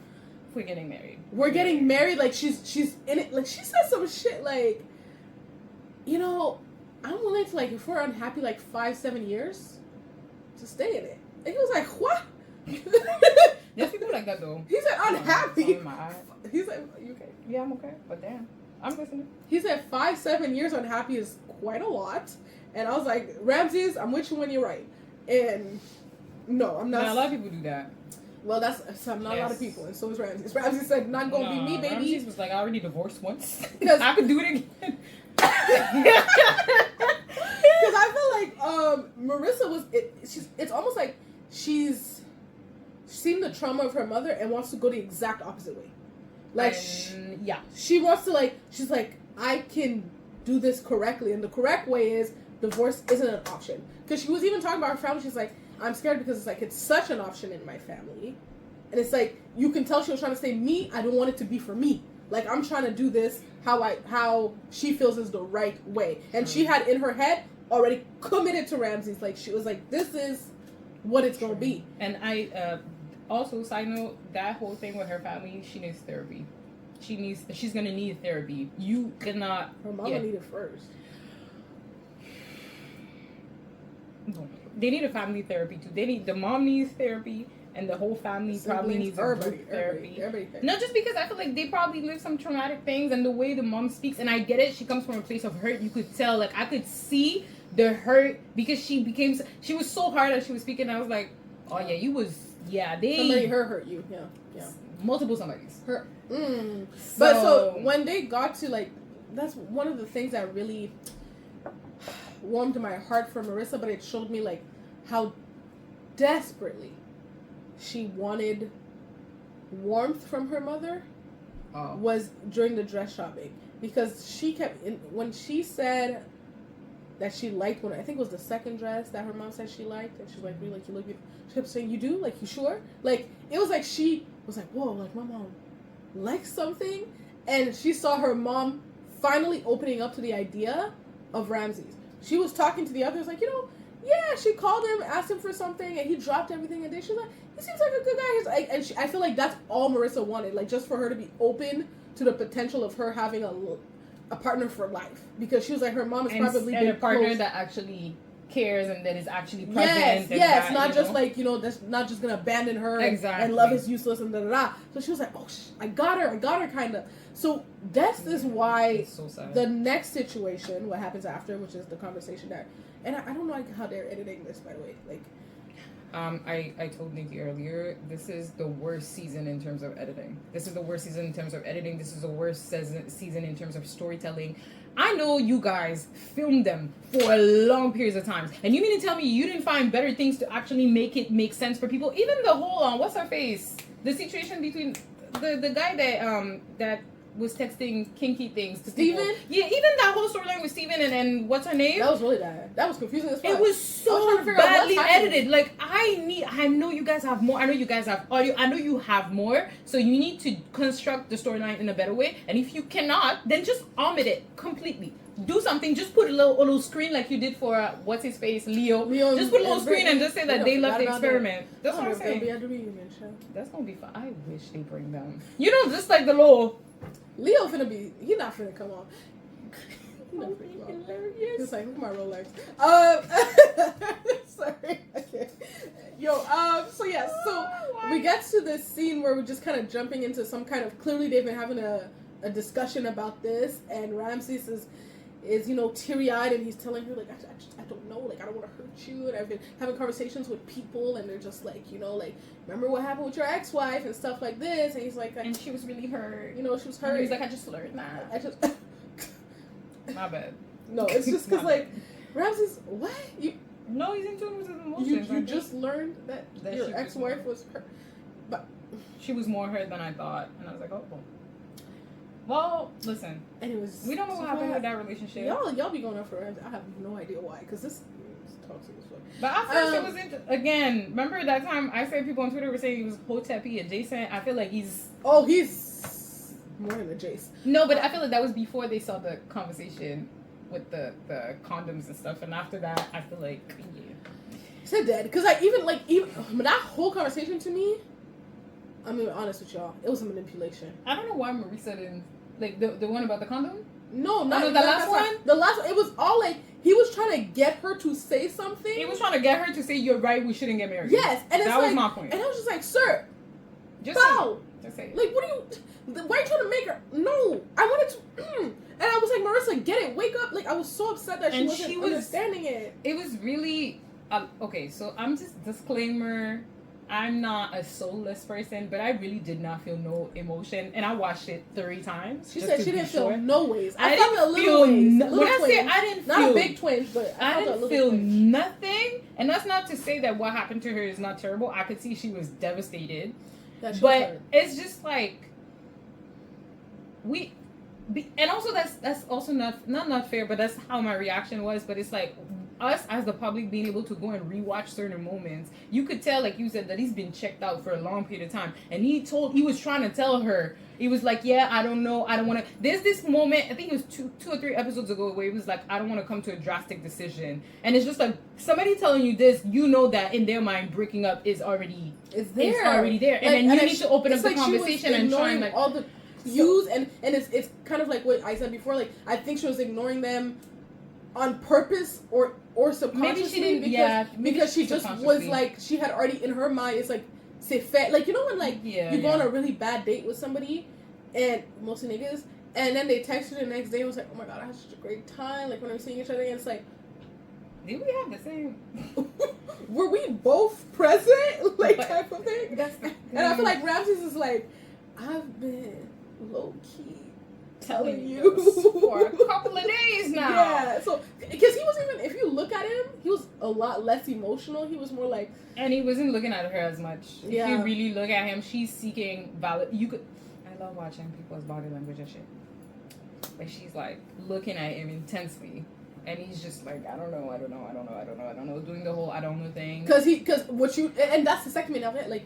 we're getting married. We're getting married. Like she's in it. Like she said some shit like, you know, I'm willing to, like, if we're unhappy like 5-7 years, to stay in it. And he was like, what? There's people like that though. He said unhappy. He said, you okay? Yeah, I'm okay. But damn, I'm listening. He said 5-7 years unhappy is quite a lot. And I was like, Ramses, I'm with you when you're right. And no, I'm not. Now, a lot of people do that. Well, not a lot of people, and so is Ramses. Ramses said, not gonna be me, baby. Ramses was like, I already divorced once. Because I could do it again. Because I feel like Marissa was, it's almost like she's seen the trauma of her mother and wants to go the exact opposite way. Like, she wants to, like, she's like, I can do this correctly, and the correct way is divorce isn't an option. Because she was even talking about her family. She's like, I'm scared because it's like, it's such an option in my family. And it's like, you can tell she was trying to say, me, I don't want it to be for me. Like, I'm trying to do this how she feels is the right way. And she had in her head already committed to Ramses. Like, she was like, this is what it's going to be. And also, side note, that whole thing with her family, she needs therapy. She's going to need therapy. You cannot. Her mama needed first. They need a family therapy too. The mom needs therapy, and the whole family probably needs therapy. Everybody. Not just because I feel like they probably lived some traumatic things, and the way the mom speaks, and I get it. She comes from a place of hurt. You could tell, like I could see the hurt because she was so hard as she was speaking. I was like, oh yeah, somebody hurt you. Yeah. Multiple somebody's hurt. But so when they got to like, that's one of the things that really warmed my heart for Marissa, but it showed me like how desperately she wanted warmth from her mother was during the dress shopping, because she kept when she said that she liked one, I think it was the second dress that her mom said she liked, and she was like, really, like, you look beautiful. She kept saying, you do? Like, you sure? Like, it was like she was like, whoa, like my mom likes something, and she saw her mom finally opening up to the idea of Ramses. She was talking to the others, like, yeah, she called him, asked him for something, and he dropped everything, and then she's like, he seems like a good guy. He's like, and I feel like that's all Marissa wanted, like, just for her to be open to the potential of her having a partner for life, because she was like, her mom is probably a partner close. That actually cares and that is actually present. Yes, not just like, that's not just gonna abandon her and love is useless and da. So she was like, oh, I got her kind of. So this is why so the next situation, what happens after, which is the conversation that, and I don't know how they're editing this, by the way, like. I told Nikki earlier, this is the worst season in terms of editing. This is the worst season in terms of editing. This is the worst season in terms of storytelling. I know you guys filmed them for long periods of time. And you mean to tell me you didn't find better things to actually make it make sense for people? Even the whole, what's her face? The situation between the guy that was texting kinky things to Steven? People. Yeah, even that whole storyline with Steven and what's her name? That was really bad. That was confusing as fuck. It was so badly edited. Like, I know you guys have more. I know you guys have audio. I know you have more. So you need to construct the storyline in a better way. And if you cannot, then just omit it completely. Do something. Just put a little screen like you did for, what's his face, Leo. Just put a little screen and just say that they left the experiment. That's what I'm saying. That's going to be fun. I wish they bring them. Just like the little... Leo he not finna come on. He's like, look at my Rolex. Sorry. Okay. So we get to this scene where we're just kind of jumping into some kind of, clearly they've been having a discussion about this, and Ramses is teary-eyed, and he's telling her, like, I don't know, like, I don't want to hurt you, and I've been having conversations with people, and they're just like, like, remember what happened with your ex-wife and stuff like this, and he's like, and she was really hurt. She was hurt. And he was like, I just learned that. My bad. No, it's just because, like, Ramses, what? No, he's in tune with his emotions. You just learned that your ex-wife was hurt, but she was more hurt than I thought, and I was like, oh. Well, listen. Anyways, we don't know what happened with that relationship. Y'all be going up for Ramses. I have no idea why, because this toxic as fuck. But at first it was again. Remember that time I said people on Twitter were saying he was Hotep adjacent. I feel like he's more than adjacent. No, but I feel like that was before they saw the conversation with the condoms and stuff, and after that, I feel like said that because even that whole conversation to me. I'm gonna be honest with y'all. It was a manipulation. I don't know why Marissa didn't like the one about the condom. No, not the last one. The last one. It was all like he was trying to get her to say something. He was trying to get her to say, "You're right. We shouldn't get married." Yes, and that was my point. And I was just like, "Sir, just say it. Like, what are you? Why are you trying to make her? No, I wanted to." And I was like, "Marissa, get it. Wake up!" Like, I was so upset that she wasn't understanding it. It was really okay. So I'm just disclaimer. I'm not a soulless person, but I really did not feel no emotion, and I watched it 3 times. She said she didn't feel no ways. I felt a little ways. When I say I didn't feel not a big twinge, but I didn't feel nothing. And that's not to say that what happened to her is not terrible. I could see she was devastated, but it's just like and also that's also not fair. But that's how my reaction was. But it's like. Us as the public being able to go and rewatch certain moments, you could tell, like you said, that he's been checked out for a long period of time, and he was trying to tell her, he was like, yeah, I don't know, I don't want to. There's this moment, I think it was two or three episodes ago, where he was like, I don't want to come to a drastic decision, and it's just like somebody telling you this, that in their mind breaking up is already there, and then you need to open up the conversation and try and like all the views, and it's kind of like what I said before, like I think she was ignoring them on purpose or subconsciously. Maybe she didn't. Because she just was like, she had already in her mind. It's like, c'est fait. Like, you know when like you go on a really bad date with somebody, and mostly niggas, and then they text you the next day and was like, oh my god, I had such a great time. Like when we're seeing each other, and it's like, did we have the same? Were we both present? Like but type of thing. And I feel like Ramses is like, I've been low key telling you for a couple of days now. Yeah, so because he wasn't even. If you look at him, he was a lot less emotional. He was more like, and he wasn't looking at her as much. Yeah. If you really look at him, she's seeking valid. You could. I love watching people's body language and shit. But she's like looking at him intensely. And he's just like, I don't know, doing the whole I don't know thing. Because what you, and that's the second minute of it, like,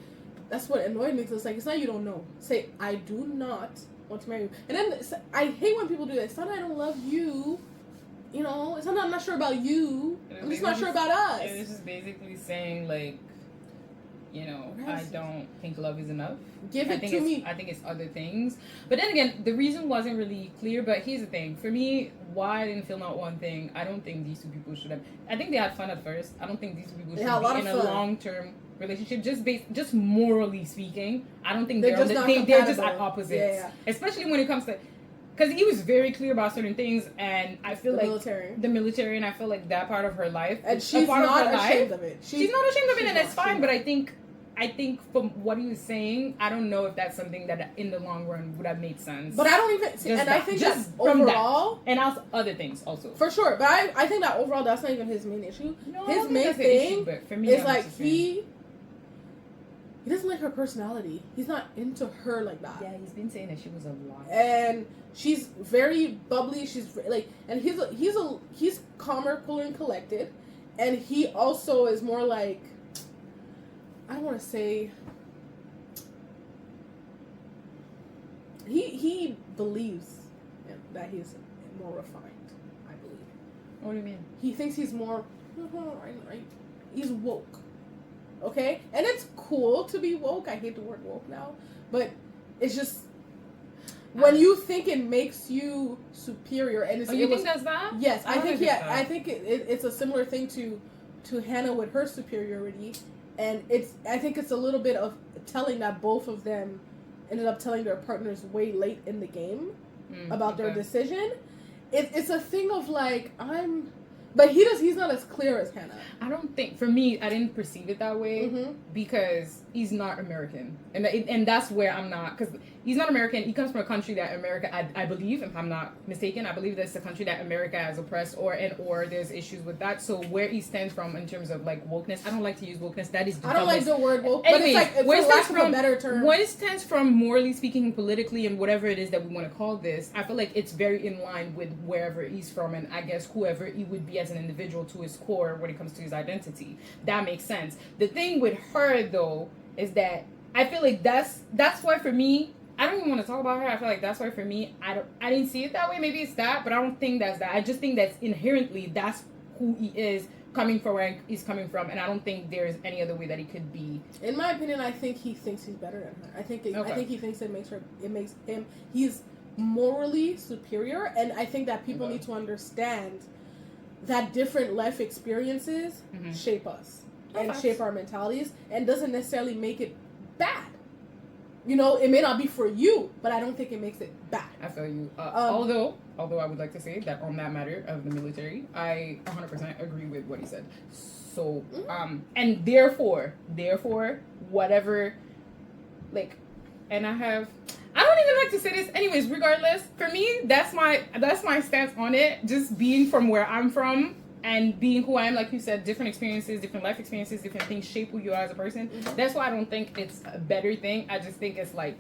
that's what annoyed me, because it's like, it's not you don't know. Say, I do not want to marry you. And then, I hate when people do that. It's not I don't love you, you know, it's not I'm not sure about you, I'm just not sure about us. It's just basically saying, like, you know, I don't think love is enough. Give it to me. I think it's other things. But then again, the reason wasn't really clear. But here's the thing. For me, why I didn't film out one thing, I don't think these two people should have. I think they had fun at first. I don't think these two people should be in a long-term relationship. Just morally speaking, I don't think they're just at opposites. Yeah. Especially when it comes to, because he was very clear about certain things, and I feel like the military, and I feel like that part of her life, and she's not ashamed of it. She's not ashamed of it, and it's fine. But I think from what he was saying, I don't know if that's something that in the long run would have made sense. But I don't even see, and I think just overall, and also other things also for sure. But I think that overall, that's not even his main issue. No, his main thing issue, but for me, is like he doesn't like her personality. He's not into her like that. Yeah, he's been saying that she was a lot, and she's very bubbly. She's like, and he's calmer, cooler, and collected, and he also is more like, I don't want to say, he believes that he's more refined, I believe. What do you mean? He thinks he's more, he's woke, okay? And it's cool to be woke. I hate the word woke now, but it's just, when you think it makes you superior, and it's, you think that's that? Yes, I think I think it's a similar thing to Hannah with her superiority. And I think it's a little bit of telling that both of them ended up telling their partners way late in the game about their decision. It's a thing of like, but he's not as clear as Hannah. I don't think, for me, I didn't perceive it that way because he's not American. And that's where I'm not, because he's not American. He comes from a country that America, I believe, if I'm not mistaken, I believe that's a country that America has oppressed or there's issues with that. So where he stands from in terms of like wokeness, I don't like to use wokeness. That is the I don't like the word woke, anyways, but it's like, it's a lack of a better term. When it stands from morally speaking, politically, and whatever it is that we want to call this, I feel like it's very in line with wherever he's from, and I guess whoever he would be as an individual to his core when it comes to his identity. That makes sense. The thing with her though is that I feel like that's why for me, I don't even want to talk about her. I feel like that's why for me, I didn't see it that way. Maybe it's that, but I don't think that's that. I just think that's inherently that's who he is, coming from where he's coming from, and I don't think there's any other way that he could be. In my opinion, I think he thinks he's better than her. I think he thinks it makes him he's morally superior, and I think that people need to understand that different life experiences shape us and shape our mentalities, and doesn't necessarily make it bad. You know, it may not be for you, but I don't think it makes it bad. I feel you. Although I would like to say that on that matter of the military, I 100% agree with what he said. So, and therefore, whatever, like, and I don't even like to say this. Anyways, regardless, for me, that's my stance on it. Just being from where I'm from and being who I am, like you said, different experiences, different life experiences, different things shape who you are as a person. That's why I don't think it's a better thing. I just think it's like,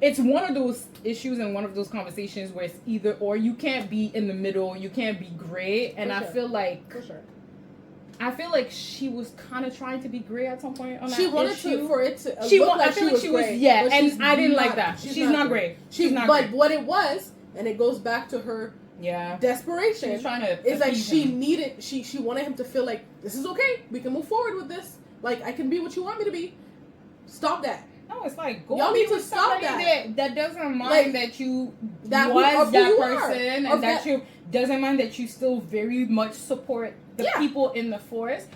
it's one of those issues and one of those conversations where it's either or. You can't be in the middle. You can't be gray. And I feel like, I feel like she was kind of trying to be gray at some point on that issue. She wanted for it to look like she was gray. Yeah, and I didn't like that. She's not gray. She's not gray. But what it was, and it goes back to her desperation. She's trying to. It's like she wanted him to feel like, this is okay. We can move forward with this. Like, I can be what you want me to be. Stop that. No, No, it's like go y'all be need to with stop somebody that doesn't mind Like, that you that was that person are, and that you doesn't mind that you still very much support the people in the force,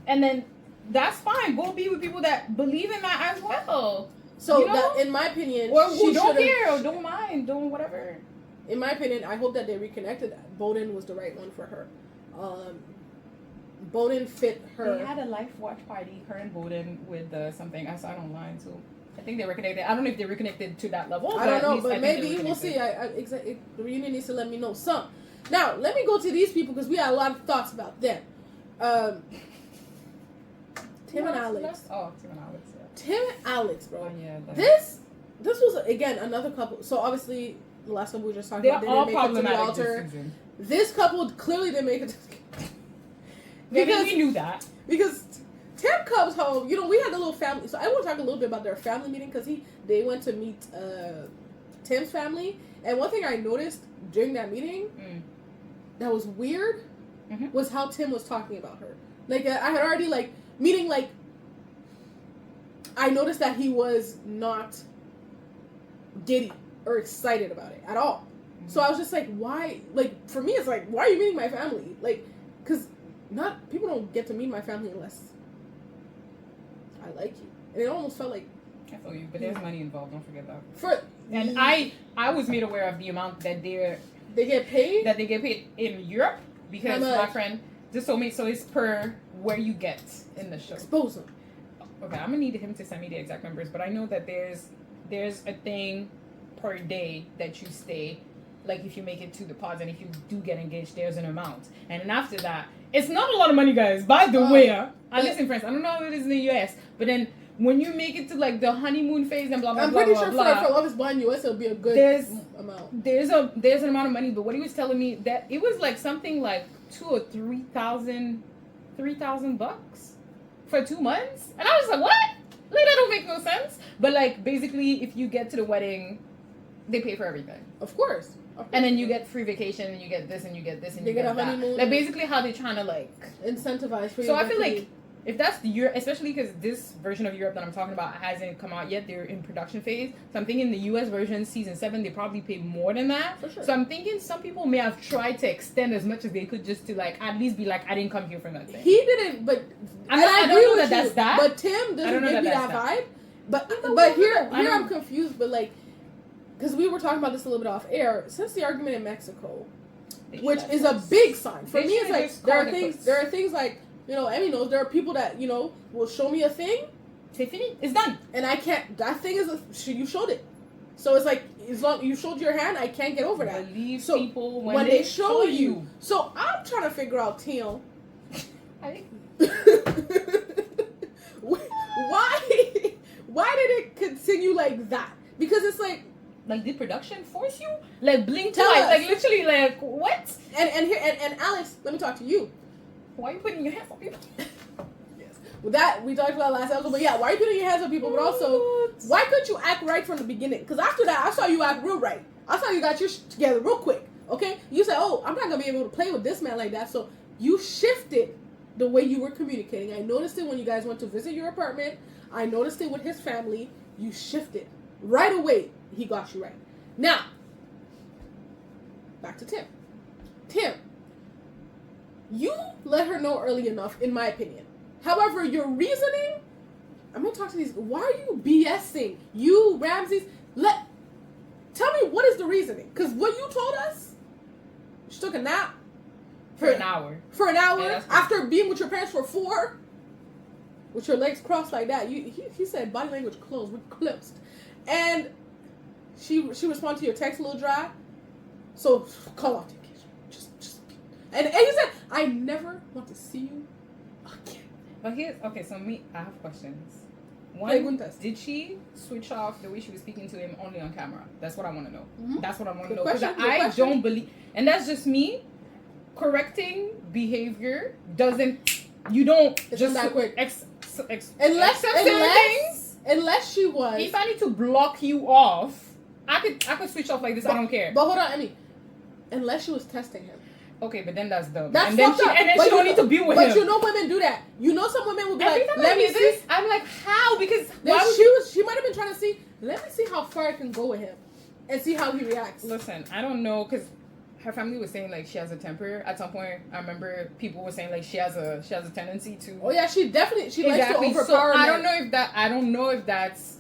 and then that's fine. Go be with people that believe in that as well. So that, in my opinion, or who don't care or don't mind, don't whatever. In my opinion, I hope that they reconnected. Bowden was the right one for her. Bowden fit her. They had a life watch party, her and Bowden, with something I saw it online too. I think they reconnected. I don't know if they reconnected to that level. I don't know, but maybe we'll see. The reunion needs to let me know some. Now, let me go to these people because we had a lot of thoughts about them. Tim and Alex. Oh, Tim and Alex. Yeah. Tim and Alex, bro. Oh, yeah, this was again another couple. So obviously, the last one we were just talking about, they didn't make it to the altar. This couple clearly didn't make it. Because we knew that. Because Tim comes home. You know, we had a little family. So I want to talk a little bit about their family meeting because they went to meet Tim's family. And one thing I noticed during that meeting that was weird was how Tim was talking about her. Like I had already meeting I noticed that he was not giddy or excited about it at all. So I was just like, why? Like for me, it's like, why are you meeting my family? Like, because people don't get to meet my family unless I like you. And it almost felt like I feel you, but there's money involved. Don't forget that. And I was made aware of the amount that they get paid. That they get paid in Europe because my friend just told me. So it's per where you get in the show. Expose them. Okay, I'm gonna need him to send me the exact numbers, but I know that there's a thing per day that you stay. Like if you make it to the pods and if you do get engaged, there's an amount. And then after that, it's not a lot of money, guys. By the way, listen, friends, I don't know how it is in the US, but then when you make it to the honeymoon phase and blah blah blah, I'm pretty sure for Love Is Blind US, it'll be a good amount. There's an amount of money, but what he was telling me that it was something like $2,000 or $3,000 for 2 months, and I was like, what? That don't make no sense. But basically, if you get to the wedding, they pay for everything. Of course. And then you get free vacation, and you get this, and you get this, and you get a honeymoon. That. Basically, how they're trying to incentivize for you. So I feel like if that's the Europe, especially because this version of Europe that I'm talking about hasn't come out yet, they're in production phase. So I'm thinking the US version, season 7, they probably pay more than that. For sure. So I'm thinking some people may have tried to extend as much as they could just to at least be I didn't come here for nothing. He didn't, but I don't know that that's that. But Tim doesn't give me that vibe. But here I'm confused. But because we were talking about this a little bit off air, since the argument in Mexico, which is a big sign for me, it's there are things Emmy knows there are people that will show me a thing, it's done, and I can't. That thing is you showed it, so it's as long you showed your hand, I can't get over that. Believe so people when they show you. So I'm trying to figure out, Tim. Why did it continue like that? Because it's did production force you? Blink twice, literally, what? And Alex, let me talk to you. Why are you putting your hands on people? Yes. Well, that we talked about last episode, but yeah, why are you putting your hands on people? But also, why couldn't you act right from the beginning? Because after that, I saw you act real right. I saw you got your shit together real quick. Okay, you said, "Oh, I'm not gonna be able to play with this man like that." So you shifted the way you were communicating. I noticed it when you guys went to visit your apartment. I noticed it with his family. You shifted right away. He got you right. Now, back to Tim. Tim, you let her know early enough, in my opinion. However, your reasoning, I'm going to talk to these. Why are you BSing? You, Ramses, tell me what is the reasoning? Because what you told us, she took a nap. For an hour. For an hour, after being with your parents for 4, with your legs crossed like that. He said body language closed, with clips. And she responded to your text a little dry. So call off the occasion. Just and he said, I never want to see you again. But so I have questions. One, did she switch off the way she was speaking to him only on camera? That's what I want to know. Mm-hmm. That's what I want to know. Because I don't believe, and that's just me. Correcting behavior you don't it's just that quick. Unless she was. If I need to block you off, I could switch off like this. I don't care. But hold on, Emmy. Unless she was testing him. Okay, but then that's dumb. That's and then fucked up. And then she don't need to be with him. But you know women do that. You know some women will be Every like, time let me hear see. this, I'm like, how? Because why She might have been trying to see, let me see how far I can go with him. And see how he reacts. Listen, I don't know, because her family was saying like she has a temper. At some point, I remember people were saying like she has a tendency to. Oh yeah, she likes to overpower. So I don't know if that's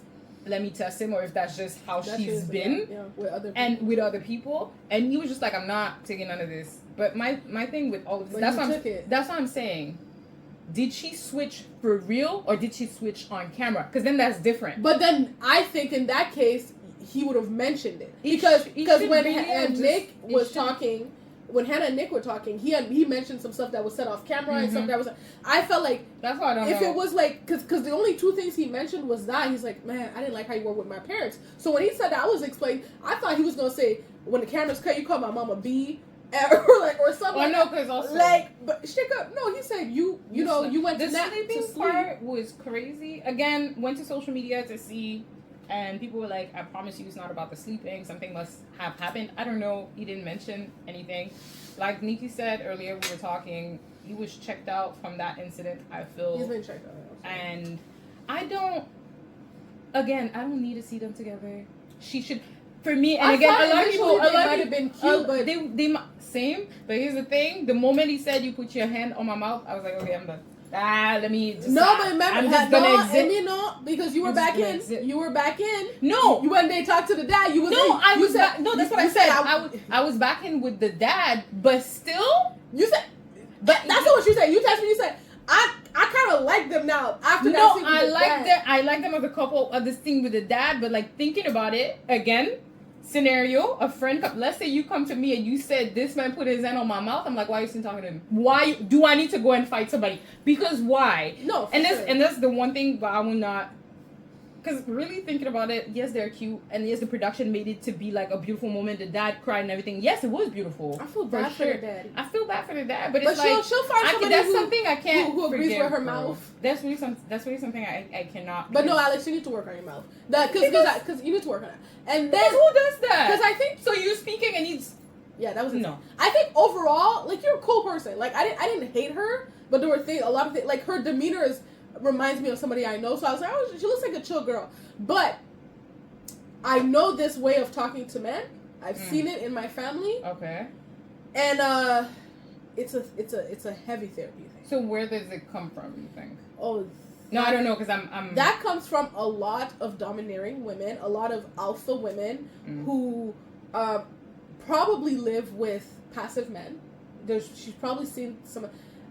let me test him or if that's just how she's been with other people. And he was just like, I'm not taking none of this. But my thing with all of this, that's what I'm saying. Did she switch for real or did she switch on camera? Because then that's different. But then I think in that case he would have mentioned it because when Nick was talking, when Hannah and Nick were talking, he mentioned some stuff that was set off camera and stuff that was. I felt like that's why I don't know. If it was like because the only two things he mentioned was that he's like, man, I didn't like how you were with my parents. So when he said that, I was explaining. I thought he was gonna say when the camera's cut, you call my mom a B. or something. Oh no, because also but shake up. No, he said you know you went to nap. The sleeping part was crazy. Again, went to social media to see, and people were like, "I promise you, it's not about the sleeping. Something must have happened." I don't know. He didn't mention anything. Like Nikki said earlier, we were talking. He was checked out from that incident. I feel he's been checked out, and I don't. Again, I don't need to see them together. She should. For me, and again, a lot of people might have been cute, but they same. But here's the thing: the moment he said, "You put your hand on my mouth," I was like, "Okay, I'm done." Let me. Just, but remember, I'm just gonna exit. And you know, because you were back in. You were back in. No, you when they talked to the dad, you was no. I was back. No, that's what I said. I was back in with the dad, but still, you said. But that's not what you said. You texted me. You said, I kind of like them now after that. No, I like them. I like them as a couple of this thing with the dad, but like thinking about it again. Scenario, a friend let's say you come to me and you said this man put his hand on my mouth. I'm like, why are you still talking to him? Why do I need to go and fight somebody? Because why? No, and that's the one thing, but I will not. Because really thinking about it, yes, they're cute, and yes, the production made it to be like a beautiful moment. The dad cried and everything. Yes, it was beautiful. I feel bad for the dad. I feel bad for the dad, but it's she'll find somebody that's something I can't who agrees with her mouth. That's really something I cannot. But no, Alex, you need to work on your mouth. Because you need to work on it. And then who does that? Because I think so. You speaking and he's. Yeah, that was no. I think overall, like you're a cool person. Like I didn't hate her, but there were a lot of things. Like her demeanor reminds me of somebody I know. So I was like, oh, she looks like a chill girl. But I know this way of talking to men. I've seen it in my family. Okay. And it's a heavy therapy thing. So where does it come from? You think? Oh. No, I don't know because I'm. That comes from a lot of domineering women, a lot of alpha women who probably live with passive men. She's probably seen some.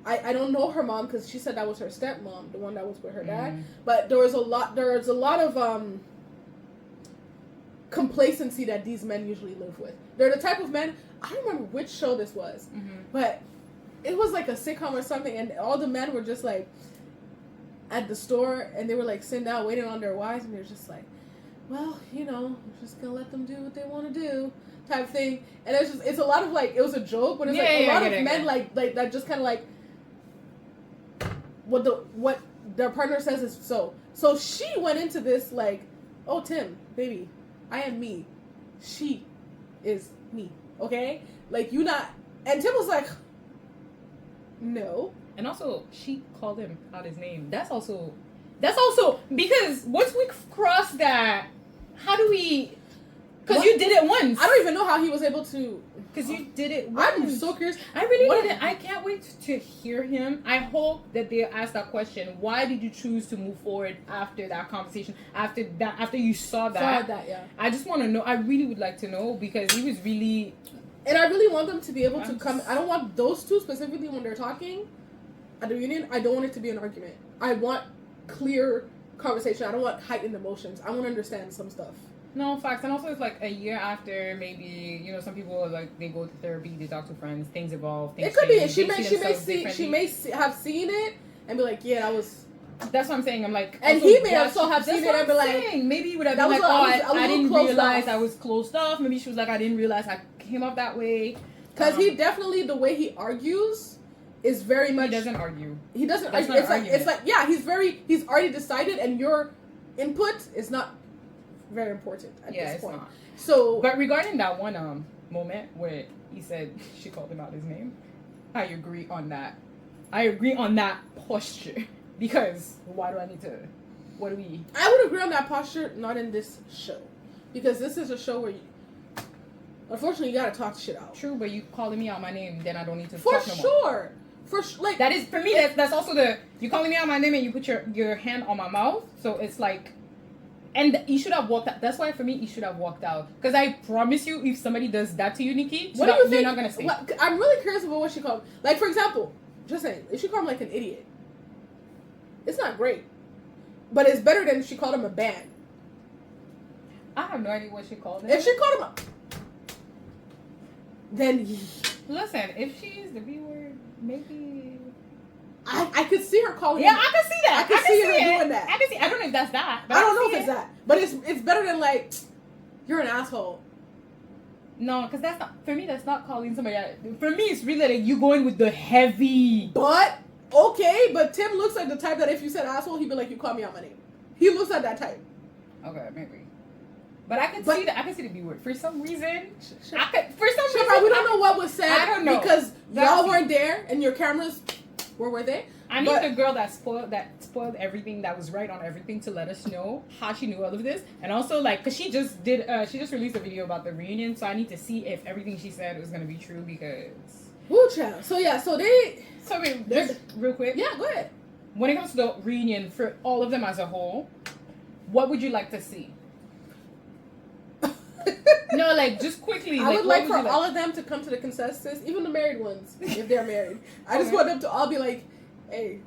I don't know her mom because she said that was her stepmom, the one that was with her dad. But there was a lot of complacency that these men usually live with. They're the type of men. I don't remember which show this was, but it was like a sitcom or something, and all the men were just like at the store, and they were like sitting down waiting on their wives, and they're just like, well, you know, we're just gonna let them do what they want to do, type thing. And it's a lot of like, it was a joke, but it's a lot of men like that just kind of like what their partner says is so. So she went into this like, oh Tim, baby, I am me, she is me, okay? Like you not, and Tim was like, no. And also, she called him out his name. That's also because once we cross that, how do we? Because you did it once. I don't even know how he was able to. Because you did it once. I'm so curious. I really didn't. I can't wait to hear him. I hope that they ask that question. Why did you choose to move forward after that conversation? After you saw that. Yeah. I just want to know. I really would like to know because he was really. And I really want them to be able to come. I don't want those two specifically when they're talking at the reunion. I don't want it to be an argument. I want clear conversation. I don't want heightened emotions. I want to understand some stuff. No, facts. And also it's like a year after, maybe, you know, some people are like, they go to therapy, they talk to friends, things evolve, things it could change, be. She may have seen it and be like, yeah, that was. That's what I'm saying. I'm like, and he may also have seen it and be like, maybe he would have been like, I didn't realize I was closed off. Maybe she was like, I didn't realize I came up that way. Because he definitely, the way he argues is very much. He doesn't argue. He doesn't argue. It's like, yeah, he's already decided, and your input is not very important at this point. Not. So, but regarding that one moment where he said she called him out his name. I agree on that. I agree on that posture. Because why do I need to? What do we? I would agree on that posture, not in this show, because this is a show where, unfortunately, you gotta talk shit out. True, but you calling me out my name, then I don't need to. For talk no more. Like that is for me. That's also you calling me out my name and you put your hand on my mouth. So it's like, and you should have walked out. That's why for me, you should have walked out. Because I promise you, if somebody does that to you, Nikki, what do you think? You're not gonna stay. I'm really curious about what she called. Like, for example, just saying, if she called him like an idiot, it's not great, but it's better than if she called him a band. I have no idea what she called him. If she called him then listen, if she used the B word, maybe I could see her calling. Yeah, him. I can see that. I can see her doing that. I can see. I don't know if that's that. But I don't know if it's that. But it's better than like, you're an asshole. No, because that's not, for me, that's not calling somebody out. For me, it's really like you going with the heavy. But okay, but Tim looks like the type that if you said asshole, he'd be like, you call me out my name. He looks like that type. Okay, maybe. But I can see that. I can see the B word for some reason. We don't know what was said. I don't know because y'all weren't there and your cameras were they? I need the girl that spoiled everything, that was right on everything, to let us know how she knew all of this, and also like, cause she just released a video about the reunion, so I need to see if everything she said was gonna be true, because. Woo, child. So yeah, so wait, just real quick. Yeah, go ahead. When it comes to the reunion for all of them as a whole, what would you like to see? No, like, just quickly. I would like for all of them to come to the consensus, even the married ones, if they're married. I just want them to all be like, hey,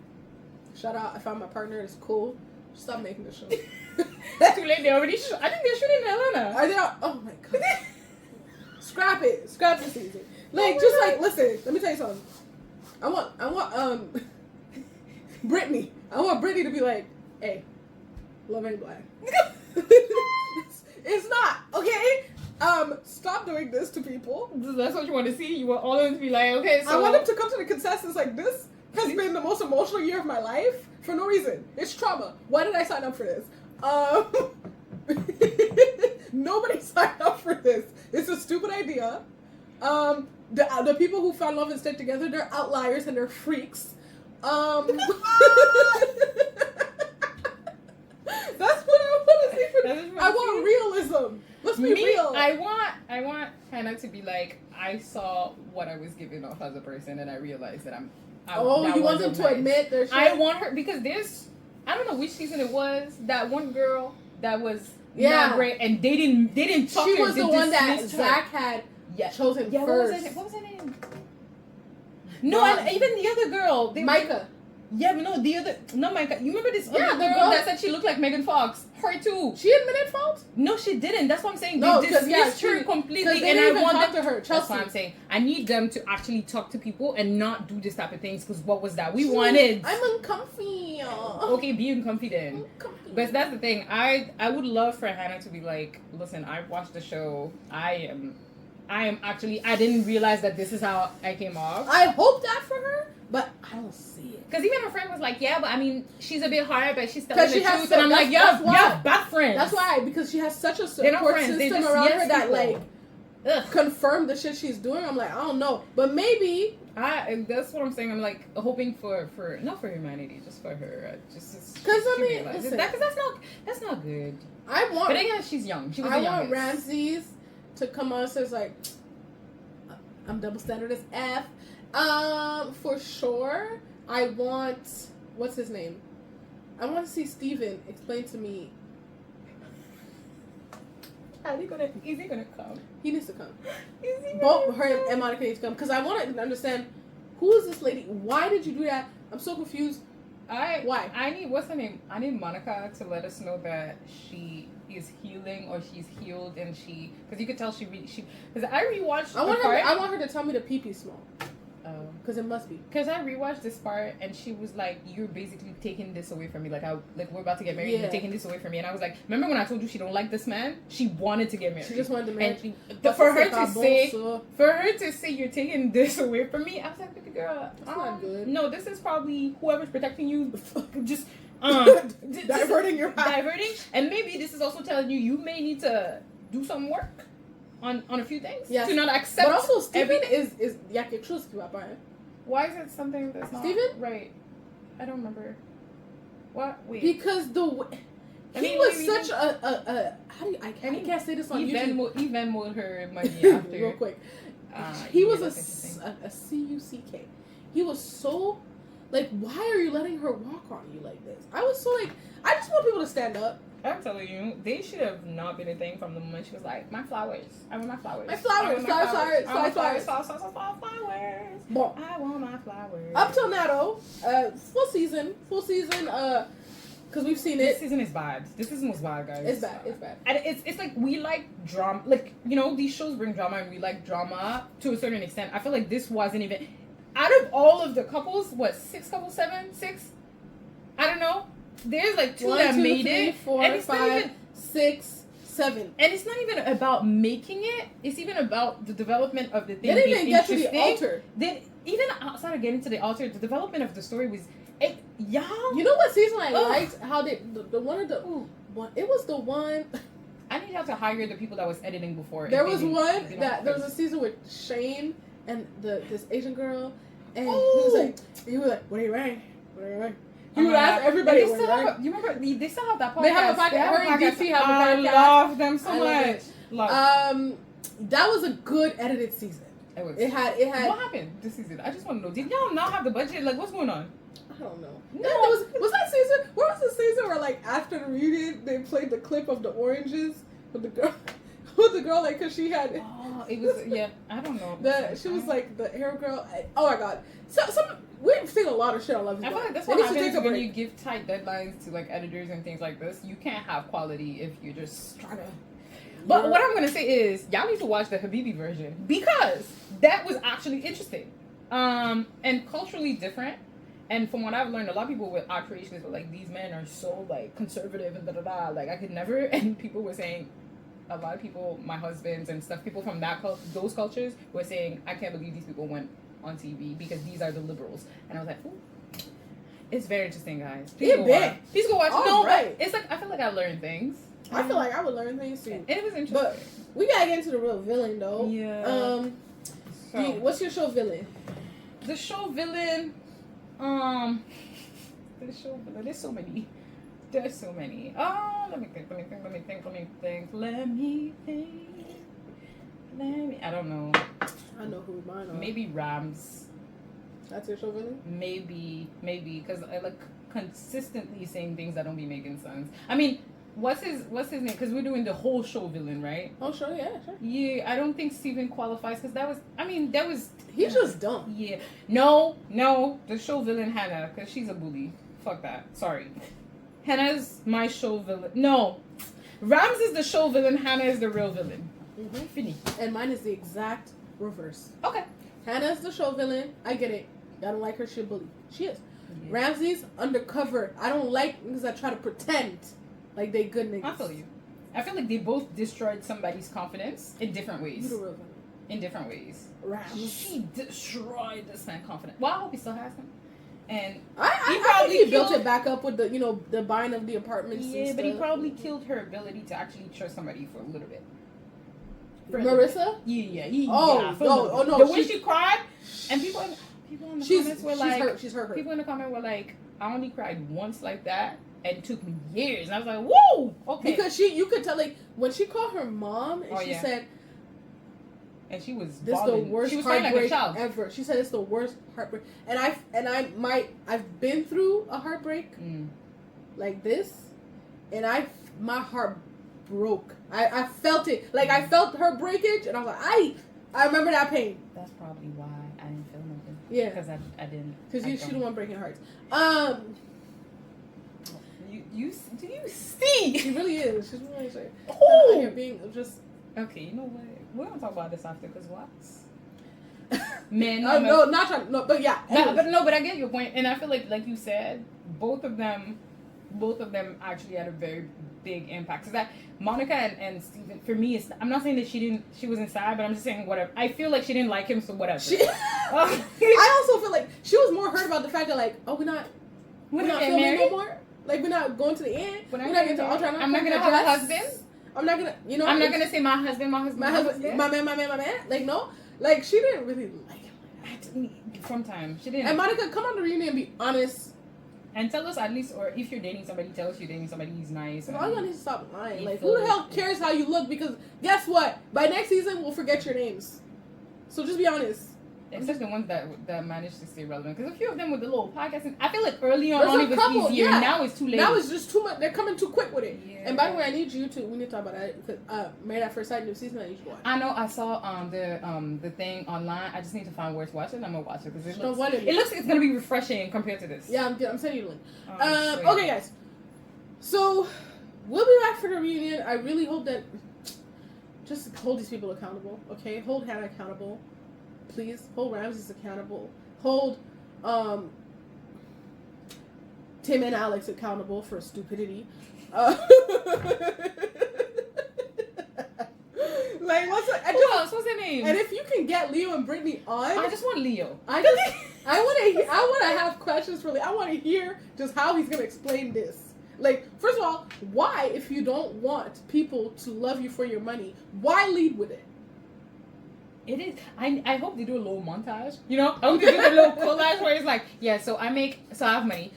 shout out, I found my partner, it's cool. Stop making the show. Too late, they already I think they're shooting in Atlanta. Are they oh my god. Scrap it. Scrap the season. Like, listen, let me tell you something. I want Brittany. I want Brittany to be like, hey, love ain't black. It's not, okay? Stop doing this to people. That's what you want to see? You want all of them to be like, okay, so... I want them to come to the consensus like, this has been the most emotional year of my life for no reason. It's trauma. Why did I sign up for this? Nobody signed up for this. It's a stupid idea. The people who found love and stayed together, they're outliers and they're freaks. That's what I want to see for this. I want realism. Let's be real. I want Hannah to be like, I saw what I was giving off as a person, and I realized that you want them to admit their shit? I want her, because I don't know which season it was, that one girl that was not great, and they didn't talk to her. She was the one that Zach had chosen first. What was her name? No, and even the other girl, Micah. Yeah, but no, Micah. You remember this other girl that said she looked like Megan Fox? Her too. She admitted fault? No, she didn't. That's what I'm saying. No, they dismissed her completely, and I want them to her. That's what I'm saying. I need them to actually talk to people and not do this type of things, because what was that? We wanted. I'm uncomfy. Okay, be uncomfy then. But that's the thing. I would love for Hannah to be like, listen, I watched the show. I am actually. I didn't realize that this is how I came off. I hope that for her. But I don't see it. Because even her friend was like, yeah, but I mean, she's a bit hard, but she's telling the truth. And I'm like, yeah, bad friends. That's why, because she has such a support system around her that, like, confirm the shit she's doing. I'm like, I don't know. But maybe. That's what I'm saying. I'm like, hoping for not for humanity, just for her. Just because, I mean, listen, that's not good. But again, she's young. She was I want Ramses to come on and says, like, I'm double standard as F. For sure, I want, what's his name? I want to see Steven explain to me. Is he gonna come? He needs to come. Both her and Monica need to come, because I want to understand, who is this lady? Why did you do that? I'm so confused. Why? I need, what's her name? I need Monica to let us know that she is healing, or she's healed, and because you could tell because I rewatched I want her to tell me the pee-pee small. Because it must be. Because I rewatched this part, and she was like, "You're basically taking this away from me. Like we're about to get married. You're taking this away from me." And I was like, "Remember when I told you she don't like this man? She wanted to get married. She just wanted to marry." For her to say you're taking this away from me, I was like, "Baby girl, that's not good. No, this is probably whoever's protecting you. Just diverting your path. Diverting, and maybe this is also telling you may need to do some work." on a few things. Yes. To not accept. But also, Steven everything. is Yakechusky, right? Why is it something that's not Steven? right? I don't remember. What? Wait. Because he was such a how do you, I can't say this on YouTube. He Venmo'd her money after. Real quick. He was a CUCK. He was so like, why are you letting her walk on you like this? I was so like, I just want people to stand up. I'm telling you, they should have not been a thing from the moment she was like, my flowers. I want my flowers. My flowers. Flowers. Bon. I want my flowers. Up till now, though, full season, because we've seen it. This season is bad. This season was bad, guys. It's bad. And it's like, we like drama. Like, you know, these shows bring drama, and we like drama to a certain extent. I feel like this wasn't even, out of all of the couples, what, 6 couples, 7, 6? I don't know. There's like 2 that made it. 4, 5, 6, 7. And it's not even about making it. It's even about the development of the thing. They didn't even get to the altar. Even outside of getting to the altar, the development of the story was, y'all. You know what season I liked? How they the one of the one. It was the one. I need y'all to hire the people that was editing before. There was one that there was a season with Shane and this Asian girl, and he was like, what are you wearing? What are you wearing? He would ask everybody. You remember? They still have that podcast. They have a podcast. Her and DC have a podcast. I love them so much. That was a good edited season. It had. What happened this season? I just want to know. Did y'all not have the budget? Like, what's going on? I don't know. No, was that season? Where was the season where like after the reunion they played the clip of the oranges with the girl? With the girl, like, cause she had. Oh, it was I don't know. She was like the hair girl. Oh my god. We've seen a lot of shit on Love Is Blind. I feel like that's what happens when you give tight deadlines to like editors and things like this. You can't have quality if you're just trying to. But what I'm gonna say is, y'all need to watch the Habibi version because that was actually interesting, and culturally different. And from what I've learned, a lot of people were outraged were like, these men are so like conservative and like I could never. And people were saying, a lot of people, my husbands and stuff, people from those cultures were saying, I can't believe these people went on TV because these are the liberals. And I was like, ooh. It's very interesting, guys. Please go watch. But it's like, I feel like I learned things. I feel like I would learn things too. It was interesting. But we gotta get into the real villain though. Yeah. What's your show villain? The show villain, there's so many. There's so many. Oh, let me think. I don't know. I know who mine are. Maybe Rams. That's your show villain? Maybe, because I like consistently saying things that don't be making sense. I mean, what's his name? Because we're doing the whole show villain, right? Oh, sure, yeah, sure. Yeah, I don't think Steven qualifies because he's just dumb. Yeah. No, the show villain Hannah, because she's a bully. Fuck that. Sorry. Hannah's my show villain. No. Rams is the show villain, Hannah is the real villain. Mm-hmm. Fini. And mine is the exact reverse. Okay. Hannah's the show villain. I get it. I don't like her. She's a bully. She is. Yeah. Ramses, undercover. I don't like niggas that try to pretend like they good niggas. I feel you. I feel like they both destroyed somebody's confidence in different ways. You're the real villain. In different ways. Rams. She destroyed this man's confidence. Well, I hope he still has them. And I think he built it back up with the buying of the apartments. Yeah, but he probably killed her ability to actually trust somebody for a little bit. Marissa? Yeah. No. The way she cried, and people in the comments were like, she's hurt. People in the comment were like, I only cried once like that, and it took me years. And I was like, whoa, okay. Because you could tell, like, when she called her mom, and she said, and she was this balling. The worst heartbreak ever. She said it's the worst heartbreak, and I've been through a heartbreak like this, and my heart broke. I felt it. Like, I felt her breakage, and I was like, I remember that pain. That's probably why I didn't feel nothing. Yeah. Because I didn't. Because she's the one breaking hearts. Do you see? She really is. She's really like, you're being just... Okay, you know what? We're going to talk about this after, because what? Men. But yeah. But I get your point. And I feel like you said, both of them actually had a very big impact. So that Monica and Steven, for me, I'm not saying that she wasn't sad, but I'm just saying whatever. I feel like she didn't like him, so whatever. I also feel like she was more hurt about the fact that, like, we're not filming no more. Like, we're not going to the end. We're not getting to Ultra. I'm not gonna have a husband. I'm not gonna, you know. I'm not gonna say my husband, my man. Like no, like she didn't really like him. From time, she didn't. And Monica, come on the reunion and be honest. And tell us at least, or if you're dating somebody, tell us you're dating somebody who's nice. And all y'all need to stop lying. Like, who the hell cares how you look? Because guess what? By next season, we'll forget your names. So just be honest. Except the ones that managed to stay relevant. Because a few of them with the little podcasting, I feel like early on There's it was couple, easier. yeah. Now it's too late. Now it's just too much. They're coming too quick with it. Yeah. And by the way, I need you to. We need to talk about that. Because Married at First Sight new season. I need you to watch. I know. I saw the thing online. I just need to find where to watch it. And I'm gonna watch it because it looks it's gonna be refreshing compared to this. Yeah, I'm sending you the link. Okay, guys. So we'll be back for the reunion. I really hope that just hold these people accountable. Okay, hold Hannah accountable. Please hold Ramses accountable. Hold Tim and Alex accountable for stupidity. Like what's their name? And if you can get Leo and Brittany on, I just want Leo. I want to have questions for Leo. I want to hear just how he's gonna explain this. Like, first of all, why, if you don't want people to love you for your money, why lead with it? It is. I hope they do a little montage. You know, I hope they do a little collage where it's like, yeah, so I have money,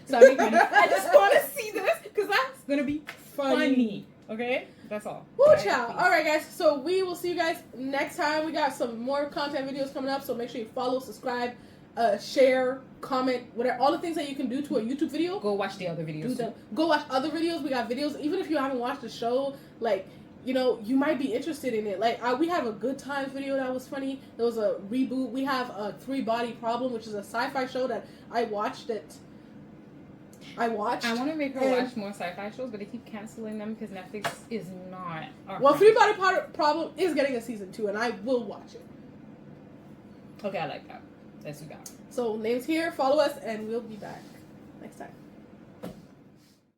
so I make money. I just want to see this because that's gonna be funny. Okay, that's all. Woo, child. All right, guys. So we will see you guys next time. We got some more content videos coming up. So make sure you follow, subscribe, share, comment, whatever, all the things that you can do to a YouTube video. Go watch the other videos. Go watch other videos. We got videos. Even if you haven't watched the show, like, you know, you might be interested in it. Like, we have a Good Times video that was funny. There was a reboot. We have a 3-Body Problem, which is a sci-fi show that I watched. I want to make her watch more sci-fi shows, but they keep canceling them because Netflix is not. Well, 3-Body Problem is getting a season 2, and I will watch it. Okay, I like that. That's what we got. So, names here. Follow us, and we'll be back next time.